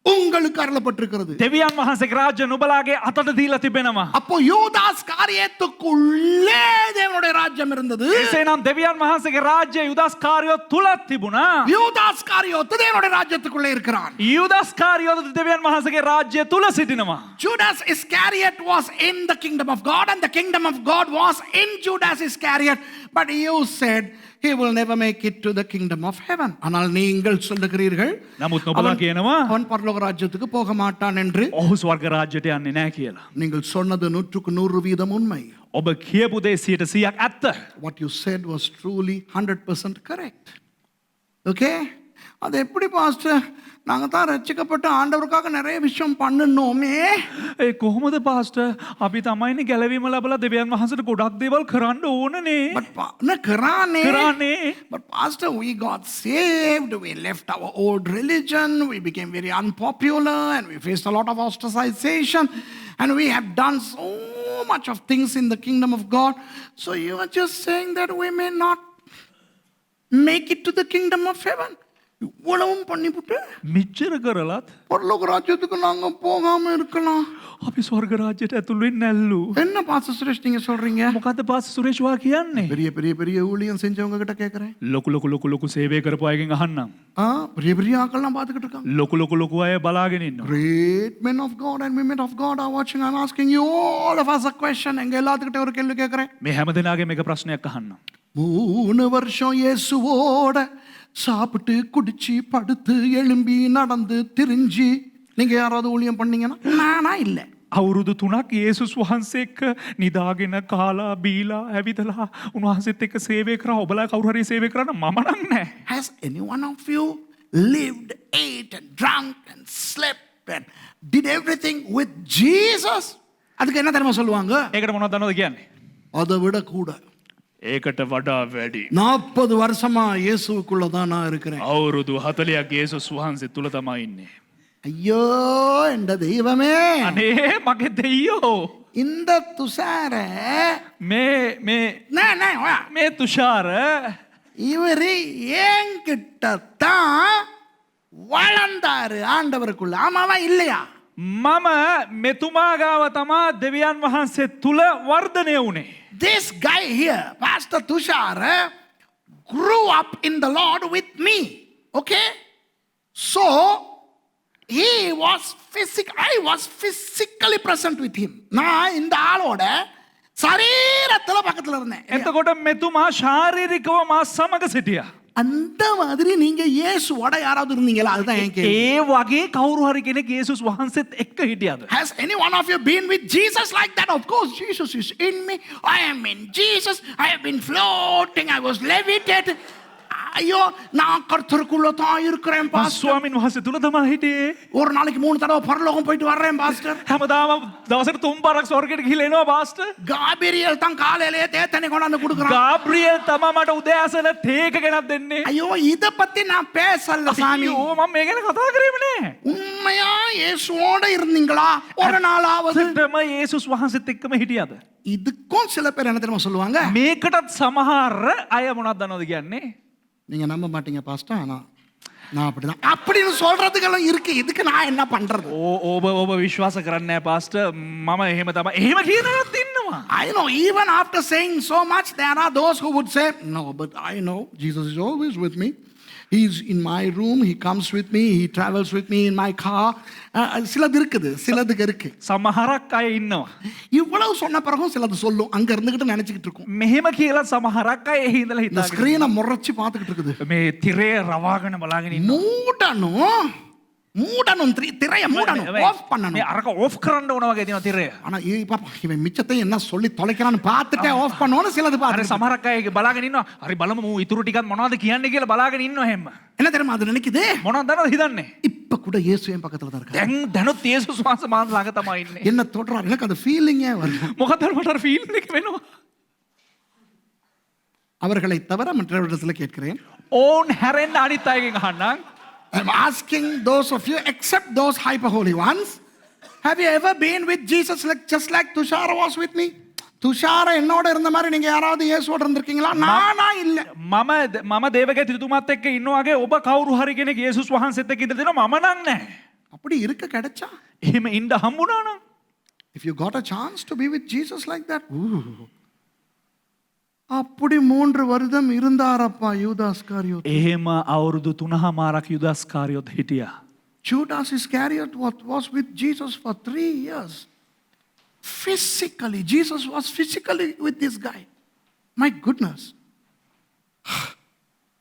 உங்களுக்கு அருளப்பட்டிருக்கிறது. දෙවියන් වහන්සේගේ රාජ්‍ය නුඹලාගේ අතට දීලා තිබෙනවා. அப்போ யூதாஸ் காரியத்துக்குள்ளே தேவனுடைய ராஜ்யம் இருந்தது. එසේනම් දෙවියන් වහන්සේගේ රාජ්‍ය යුදාස්කාරියොත් තුලත් තිබුණා. யூதாஸ் காரியோத்து தேவனுடைய ராஜ்யத்துக்குள்ளே இருக்கிறான். යුදාස්කාරියොත් දෙවියන් වහන්සේගේ රාජ්‍ය තුල සිටිනවා. Judas Iscariot was in the kingdom of God, and the kingdom of God was in Judas Iscariot. But you said he will never make it to the kingdom of heaven. ஆனால் நீங்கள் சொல்லுகிறீர்கள் නමුත් නොබලා කියනවා அவன் பரலோக ராஜ்யத்துக்கு போக மாட்டான் என்று. ඔහු ස්වර්ග රාජ්‍යයට යන්නේ නැහැ කියලා. நீங்கள் சொன்னது 100% உண்மை. ඔබ කියපු දේ 100% ඇත්ත. What you said was truly 100% correct. Okay? அது எப்படி பாஸ்டர், நாங்க தான் ரட்சிக்கப்பட்ட ஆண்டவருக்காக நிறைய விஷயம் பண்ணணுமே. ඒ කොහොමද පාස්ටර්? අපි තමයිනේ ගැලවීම ලැබලා දෙවියන් වහන්සේට ගොඩක් දේවල් කරන්න ඕනනේ. කරානේ. But pastor, we got saved, we left our old religion, we became very unpopular, and we faced a lot of ostracization, and we have done so much of things in the kingdom of God. So you are just saying that we may not make it to the kingdom of heaven. இவ்வளவும் பண்ணிவிட்டு මෙච්චර කරලත් பரலோக ராஜ்யத்துக்கு நாங்க போகாம இருக்கலாம். අපි ස්වර්ග රාජ්‍යයට ඇතුළු වෙන්නේ නැල්ලු. என்ன பாஸ்டர் சுரேஷ் நீங்க சொல்றீங்க? මොකද්ද පාස්ටර් සුරේෂ් වා කියන්නේ? பெரிய பெரிய பெரிய ஊழியம் செஞ்சவங்க கிட்ட கேக்குறேன். ලොකු සේවය කරපු අයගෙන් අහන්නම්. பெரிய பெரிய ஆட்கள்லாம் பார்த்துக்கிட்டு இருக்காங்க. ලොකු අය බලාගෙන ඉන්නවා. Great men of God and women of God are watching. I'm asking you all of us a question. எங்க எல்லாத்துக்கிட்ட ஒரு கேள்வி கேக்குறேன். මේ හැම දෙනාගේ මේක ප්‍රශ්නයක් අහන්නම්. 3 வருஷம் இயேசுவோட சாப்பிட்டு குடிச்சு படுத்து எழும்பி நடந்து திரிஞ்சு நீங்க யாராவது ஊழியம் பண்ணீங்கன்னா? நானா இல்ல. අවුරුදු 3ක් යේසුස් වහන්සේ එක්ක නිදාගෙන කාලා බීලා ඇවිදලා උන්වහන්සේත් එක්ක සේවය කරා. ඔබලා කවුරු හරි සේවය කරන්න මම නම් නෑ. Has any one of you lived, ate and drunk and slept and did everything with Jesus? அதுக்கு என்ன தெரியுமா சொல்லுவாங்க? ඒකට මොනවද දන්නවද කියන්නේ? அதை விட கூட ඒකට වඩා වැඩි. 40 வருஷமா இயேசுவுக்குள்ள தான் நான் இருக்கிறேன். අවුරුදු 40ක් යේසුස් වහන්සේ තුල තමයි ඉන්නේ. ஐயோ என்ற தெய்வமே, අනේ මගේ දෙයියෝ, இந்த துஷார මේ තුෂාර இவரு என்கிட்டத்தான் வளர்ந்தாரு ஆண்டவருக்குள்ள. ஆமாவா இல்லையா? මම මෙතුමා ගාව තමා දෙවියන් වහන්සේ තුල වර්ධනය වුණේ. This guy here, Pastor Tushar, grew up in the Lord with me. Okay? So, I was physically present with him. நான் இந்த ஆளோட சரீரத்துல பக்கத்துல இருந்தேன். එතකොට මෙතුමා ශාරීරිකව මා සමග සිටියා. அந்த மாதிரி நீங்க இயேசுவோட யாராவது இருந்தீங்களா? அதுதான் என் கேள்வி. ඒ වගේ කවුරු හරි කෙනෙක් යේසුස් වහන්සේත් එක්ක හිටියද? Has any one of you been with Jesus like that? Of course, Jesus is in me. I am in Jesus. I have been floating. I was levitated. ஐயோ, நான் கர்த்தருக்குள்ள தான் இருக்கிறேன் பாஸ்டர். ස්වාමීන් වහන්සේ තුල තමයි හිටියේ. ஒரு நாளைக்கு 3 தடவை பரலோகம் போயிட்டு வர்றேன் பாஸ்டர். හැමදාම දවසට 3 පාරක් ස්වර්ගයට ගිහිල්ලා එනවා පාස්ටර්. காபிரியல் தான் காலையிலே தேத்தனை கொண்டாந்து கொடுக்குறான். ගාබ්‍රියෙල් තමයි මට උදෑසන තේක ගෙනත් දෙන්නේ. ஐயோ, இத பத்தி நான் பேசல சாமி. අයියෝ මම මේ ගැන කතා කරේම නෑ. உண்மையா இயேசுவோட இருந்தீங்களா ஒரு நாளாவது? ඇත්තටම යේසුස් වහන්සේත් එක්කම හිටියද? இதுக்கும் சில பேர் என்ன தெரியுமா சொல்லுவாங்க? මේකටත් සමහර අය මොනවද දන්නවද කියන්නේ? நீங்க நம்ப மாட்டீங்க பாஸ்டர், ஆனா நான் அப்படிதான் அப்படின்னு சொல்றதுக்கெல்லாம் இருக்கு. இதுக்கு நான் என்ன பண்றது? ඔබ විශ්වාස කරන්නේ නැහැ පාස්ටර්. මම එහෙම තමයි. එහෙම කියන අයත් ඉන්නවා. I know, even after saying so much, there are those who would say, no, but I know Jesus is always with me. He's in my room, he comes with me, he travels with me in my car. சிலது இருக்குது, சிலதுக்கு இருக்கு. සමහරක් අය ඉන්නවා. இவ்வளவு சொன்ன பிறகும் சிலது சொல்லும், அங்க இருந்துகிட்டு நினைச்சுக்கிட்டு இருக்கும். මෙහෙම කියලා සමහරක් අය එහි ඉඳලා இந்த හිතාගෙන ஸ்கிரீனை முறைச்சு பார்த்துக்கிட்டு இருக்குது. මේ තිරේ රවාගෙන බලාගෙන ඉන්නවා. மூடணும் திரைய மூடணும், ஆஃப் මේ பண்ணணும். අරක ඕෆ් කරන්න ඕන වගේ තියෙනවා තිරය. ஆனா பாப்பா இவன் மிச்சத்தை என்ன சொல்லி தொலைக்கிறான்னு பார்த்துட்டே ஆஃப் பண்ணுவோன்னு சிலது අර பாரு. සමහරක් අය බලාගෙන ඉන්නවා. හරි බලමු මූ ඉතුරු ටිකක් මොනවද කියන්නේ කියලා බලාගෙන ඉන්නවා හැම. என்ன தெரியுமா அது நினைக்குது? මොනවද දන්නවද හිතන්නේ? இப்ப கூட இயேசு என் பக்கத்துல தான் இருக்காரு. දැනුත් යේසුස් වහන්සේ මාත් ළඟ තමයි ඉන්නේ. என்ன தொடுறாரு, எனக்கு அந்த ஃபீலிங்கே வருது. මොකද මට අර ෆීලින් එක වෙනවා. அவர்களை தவிர மற்றவரிடத்துல கேட்கிறேன். ඕන් හැරෙන්න අනිත් අයගෙන් අහන්නම්. I'm asking those of you, except those hyper holy ones, have you ever been with Jesus just like Tushara was with me? Thushara என்னோட இருந்த மாதிரி நீங்க யாராவது இயேசுவோட இருந்திருக்கீங்களா? நானா இல்ல. මම දේවගේ තිතුමාත් එක්ක ඉන්නා වගේ ඔබ කවුරු හරි කෙනෙක් යේසුස් වහන්සේත් එක්ක ඉඳලා දෙනවා මම නම් නැහැ. அப்படி இருக்க கிடைச்சா? එහෙම ඉන්න හම්බුණා නම් If you got a chance to be with Jesus like that, அப்படி 3 வருடம் இருந்தாரப்பா யூதாஸ் காரியோத். එහෙම අවුරුදු 3මාරක් යුදාස් කාරියොත් හිටියා. Judas Iscariot was with Jesus for 3 years. Physically, Jesus was physically with this guy. My goodness.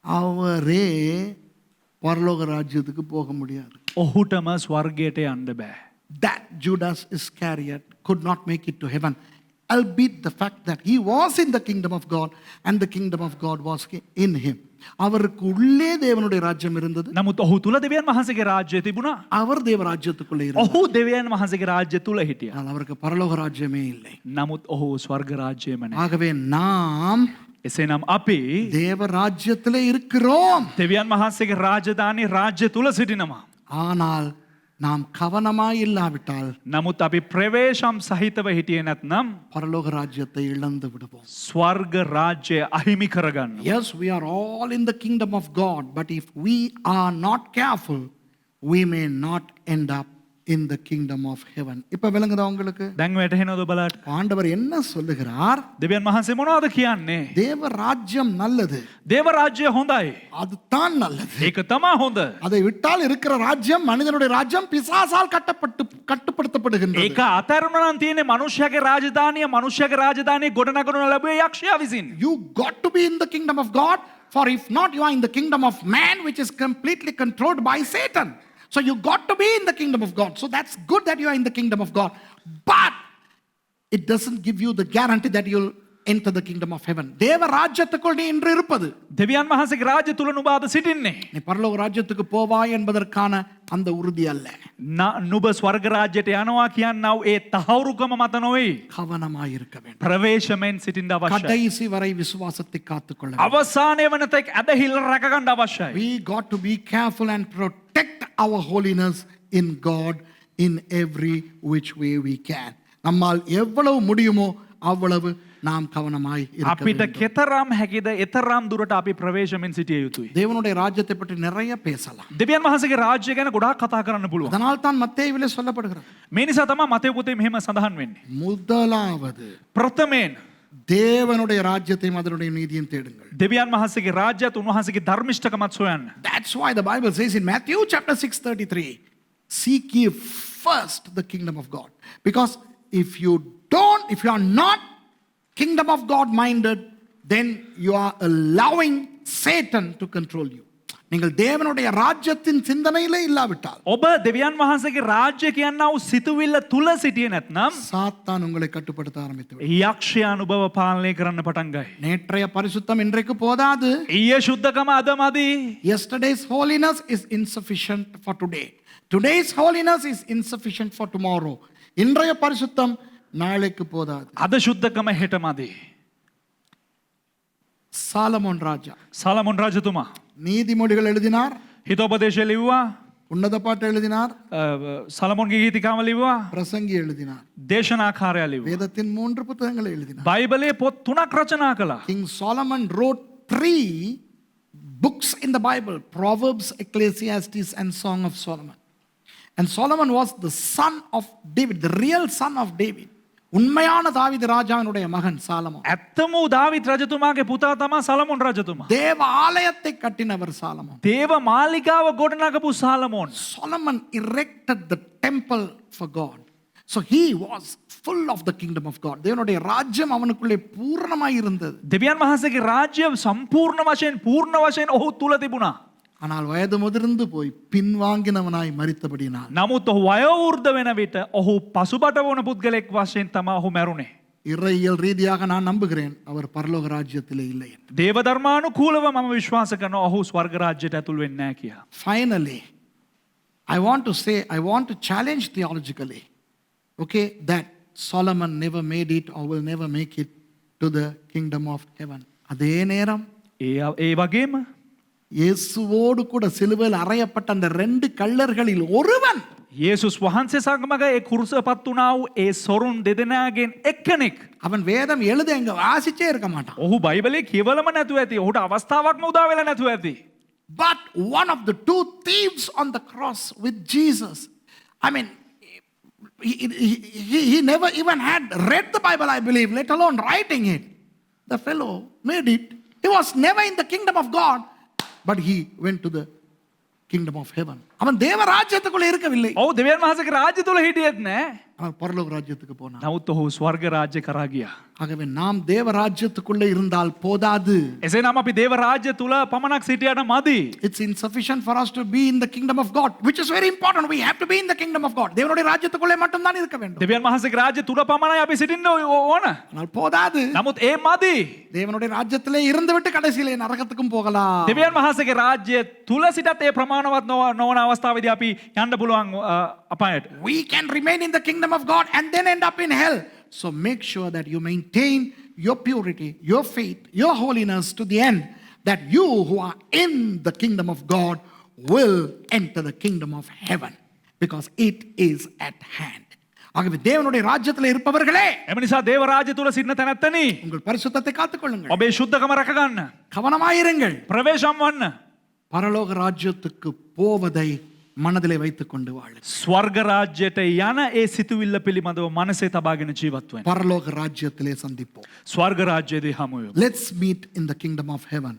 அவரே பரலோக ராஜ்யத்துக்கு போக முடியாது. ඔහුටම ස්වර්ගයට යන්න බෑ. That Judas Iscariot could not make it to heaven, albeit the fact that he was in the kingdom of God and the kingdom of God was in him. அவருக்கு உள்ளே தேவனுடைய ராஜ்யம் இருந்தது. නමුත් ඔහු තුල දෙවියන් වහන්සේගේ රාජ්‍යය තිබුණා. அவர் தேவ ராஜ்யத்துக்குள்ளே இருந்தார். ඔහු දෙවියන් වහන්සේගේ රාජ්‍ය තුල හිටියා. ஆனால் அவருக்கு பரலோக ராஜ்யமே இல்லை. නමුත් ඔහු ස්වර්ග රාජ්‍යයම නැහැ. ஆகவே நாம் එසේනම් අපි தேவ ராஜ்யத்திலே இருக்கிறோம். දෙවියන් වහන්සේගේ රාජධානී රාජ්‍ය තුල සිටිනවා. ஆனால் நாம் கவனமாய் இல்லாவிட்டால் නමුත් අපි ප්‍රවේශම් සහිතව හිටියේ නැත්නම් பரலோக ராஜ்யத்தை இழந்து விடுவோம். ස්වර්ග රාජ්‍යය අහිමි කරගන්නවා. Yes, we are all in the kingdom of God, but if we are not careful, we may not end up in the kingdom of heaven. இப்ப விளங்குதா உங்களுக்கு? දැන් වැටහෙනවද බලන්න? ஆண்டவர் என்ன சொல்லுகிறார்? දෙවියන් වහන්සේ මොනවද කියන්නේ? தேவ ராஜ்யம் நல்லது. දේව රාජ්‍යය හොඳයි. அதுதான் நல்லது. ඒක තමයි හොඳ. அதை விட்டால் இருக்கிற ராஜ்யம் மனிதனுடைய ராஜ்யம் பிசாசால் கட்டுப்படுத்தப்படுகின்றது. ඒක අතරුණා නම් තියෙන්නේ මනුෂ්‍යගේ රාජධානිය ගොඩනගනු ලැබුවේ යක්ෂයා විසින්. You got to be in the kingdom of God, for if not, you are in the kingdom of man, which is completely controlled by Satan. So you got to be in the kingdom of God. So that's good that you are in the kingdom of God. But it doesn't give you the guarantee that you'll enter the kingdom of heaven. தேவ ராஜ்யத்துக்குள் நீ இன்று இருப்பது. දෙවියන් වහන්සේගේ රාජ්‍ය තුල නුඹ සිටින්නේ. நீ பரலோக ராஜ்யத்துக்கு போவாய் என்பதற்கான அந்த உறுதி அல்ல. නුඹ ස්වර්ග රාජ්‍යයට යනවා කියනව ඒ තහවුරුකම මත නොවේ. கவனமாய் இருக்க வேண்டும். ප්‍රවේශමෙන් සිටින්න අවශ්‍යයි. கடைசி வரை விசுவாசத்தை காத்துக்கொள்ள வேண்டும். අවසානයේ වනතෙක් ඇදහිල්ල රැක ගන්න අවශ්‍යයි. We got to be careful and protect our holiness in God in every which way we can. நம்மால் எவ்வளவு முடியுமோ அவ்வளவு நாம் கவனமாய் இருக்க අපිට வேண்டும். කෙතරම් හැකිද එතරම් දුරට අපි ප්‍රවේශමෙන් සිටිය යුතුයි. தேவனுடைய ராஜ்யத்தை பற்றி நிறைய பேசலாம். දෙවියන් වහන්සේගේ රාජ්‍ය ගැන ගොඩාක් කතා කරන්න පුළුවන්. அதனால் தான் மத்தேயுவிலே சொல்லப்படுகிறது. මේ නිසා තමයි මතේ පොතේ මෙහෙම සඳහන් වෙන්නේ. முதலாவது ප්‍රථමයෙන් தேவனுடைய ராஜ்யத்தையும் அதனுடைய நீதியும் தேடுங்கள். දෙවියන් වහන්සේගේ රාජ්‍යයත් උන්වහන්සේගේ ධර්මිෂ්ඨකමත් සොයන්න. That's why the Bible says in Matthew chapter 6:33, seek ye first the kingdom of God. Because if you are not kingdom of God minded, then you are allowing Satan to control you. நீங்கள் தேவனுடைய ராஜ்யத்தின் சிந்தனையிலே இல்லாவிட்டால், ඔබ දෙවියන් වහන්සේගේ රාජ්‍ය කියනව සිතුවිල්ල තුල සිටියේ නැත්නම් சாத்தான் உங்களை கட்டுப்படுத்த ஆரம்பித்து விடும். යක්ෂයා අනුභව පාලනය කරන්න පටන් ගයි. நேற்றைய பரிசுத்தம் இன்றைக்கு போதாது. ඊයේ සුද්ධකම අද මදි. Yesterday's holiness is insufficient for today. Today's holiness is insufficient for tomorrow. இன்றைய பரிசுத்தம் நாளைக்கு போதாது. අද සුද්ධකම හෙට මදි. சாலமோன் ராஜா සලමොන් රජතුමා நீதிமொழிகள் எழுதினார், හිතෝපදේශය ලිව්වා, உன்னத பாட்டு எழுதினார், සලමොන්ගේ ගීතිකාව ලිව්වා, பிரசங்கி எழுதினார், දේශනාකාරය ලිව්වා. வேதத்தின் 3 புத்தகங்களை எழுதினார். බයිබලයේ පොත් 3ක් රචනා කළා. King Solomon wrote 3 books in the Bible: Proverbs, Ecclesiastes, and Song of Solomon. And Solomon was the son of David, the real son of David, உண்மையான தாவீது ராஜாவினுடைய மகன் சாலமோன். ඇත්තම වූ දාවිත් රජතුමාගේ පුතා තමා සලමොන් රජතුමා. தேவ ஆலயத்தை கட்டினவர் சாலமோன். දේව මාලිගාව ගොඩනගපු සාලමෝන්. Solomon erected the temple for God. So he was full of the kingdom of God. தேவனுடைய ராஜ்யம் அவனுக்குள்ளே பூரணமாய் இருந்தது. දෙවියන් වහන්සේගේ රාජ්‍ය සම්පූර්ණ වශයෙන් පූර්ණ වශයෙන් ඔහු තුල තිබුණා. ஆனால் வயது முதிர்ந்து போய் பின்வாங்கினவனாய் மரித்தபடினால் නමුත් ඔහු වයෝවෘද්ධ වෙන විට ඔහු පසුබට වුණ පුද්ගලෙක් වශයෙන් තමා ඔහු මැරුණේ. இறையியல் ரீதியாக நான் நம்புகிறேன் அவர் பரலோக ராஜ்யத்திலே இல்லை என்று. දේව ධර්මානුකූලව මම විශ්වාස කරනවා ඔහු ස්වර්ග රාජ්‍යයට ඇතුල් වෙන්නේ නැහැ කියලා. Finally, I want to challenge theologically, okay, that Solomon never made it or will never make it to the kingdom of heaven. அதே நேரம் ඒ වගේම இயேசுவோடு கூட சிலுவையில் அறையப்பட்ட அந்த 2 கள்ளர்களில் ஒருவன் යේසුස් වහන්සේ සමග ඒ කුරුසපත් වුණා වූ ඒ සොරුන් දෙදෙනාගෙන් එක්කෙනෙක්. அவன் வேதம் எழுத எங்க வாசிச்சே இருக்க மாட்டான். ඔහු බයිබලේ කියවලම නැතුව ඇති. ඔහුට අවස්ථාවක්ම උදා වෙලා නැතුව ඇති. But one of the 2 thieves on the cross with Jesus, I mean, he never even had read the Bible, I believe, let alone writing it. The fellow made it. He was never in the kingdom of God, but he went to the kingdom of heaven. அவன் தேவ ராஜ்யத்துக்குள்ள இருக்கவில்லை. ඔව් දෙවියන් වහන්සේගේ රාජ්‍ය තුල හිටියෙත් නෑ. அவன் பரலோக ராஜ்யத்துக்கு போனான். නමුත් ඔහු ස්වර්ග රාජ්‍ය කරා ගියා. ஆகவே நாம் தேவ ராஜ்யத்துக்குள்ள இருந்தால் போதாது. එසේනම් අපි දේව රාජ්‍ය තුල පමණක් සිටියට මදි. It's insufficient for us to be in the kingdom of God, which is very important. We have to be in the kingdom of God. தேவனுடைய ராஜ்யத்துக்குள்ளே மட்டும் தான் இருக்க வேண்டும். දෙවියන් වහන්සේගේ රාජ්‍ය තුල පමණයි අපි සිටින්න ඕන. ஆனால் போதாது. නමුත් ඒ මදි. தேவனுடைய ராஜ்யத்திலே இருந்துவிட்டு கடைசியிலே நரகத்துக்கும் போகலாம். දෙවියන් වහන්සේගේ රාජ්‍ය තුල සිටත් ඒ ප්‍රමාණවත් නොවන අවස්ථාවේදී අපි යන්න පුළුවන් අපායට. We can remain in the kingdom of God and then end up in hell. So make sure that you maintain your purity, your faith, your holiness to the end, that you who are in the kingdom of God will enter the kingdom of heaven, because it is at hand. ஆகவே தேவனுடைய ராஜ்யத்தில் இருப்பவர்களே, එම නිසා දේව රාජ්‍ය තුල සිටින තැනැත්තනි உங்கள் பரிசுத்தத்தை காத்துக்கொள்ளுங்கள். ඔබේ ශුද්ධකම රැකගන්න. கவனமாயிருங்கள். ප්‍රවේශම් වන්න. பரலோக ராஜ்யத்துக்கு போவதை மனதிலே வைத்துக் கொண்டு வாழுங்கள். ස්වර්ග රාජ්‍යයට යන ඒ සිතුවිල්ල පිළිබඳව මනසේ තබාගෙන ජීවත් වෙන්න. பரலோக ராஜ்யத்திலே சந்திப்போம். ස්වර්ග රාජ්‍යයේදී හමු වෙමු. Let's meet in the kingdom of heaven.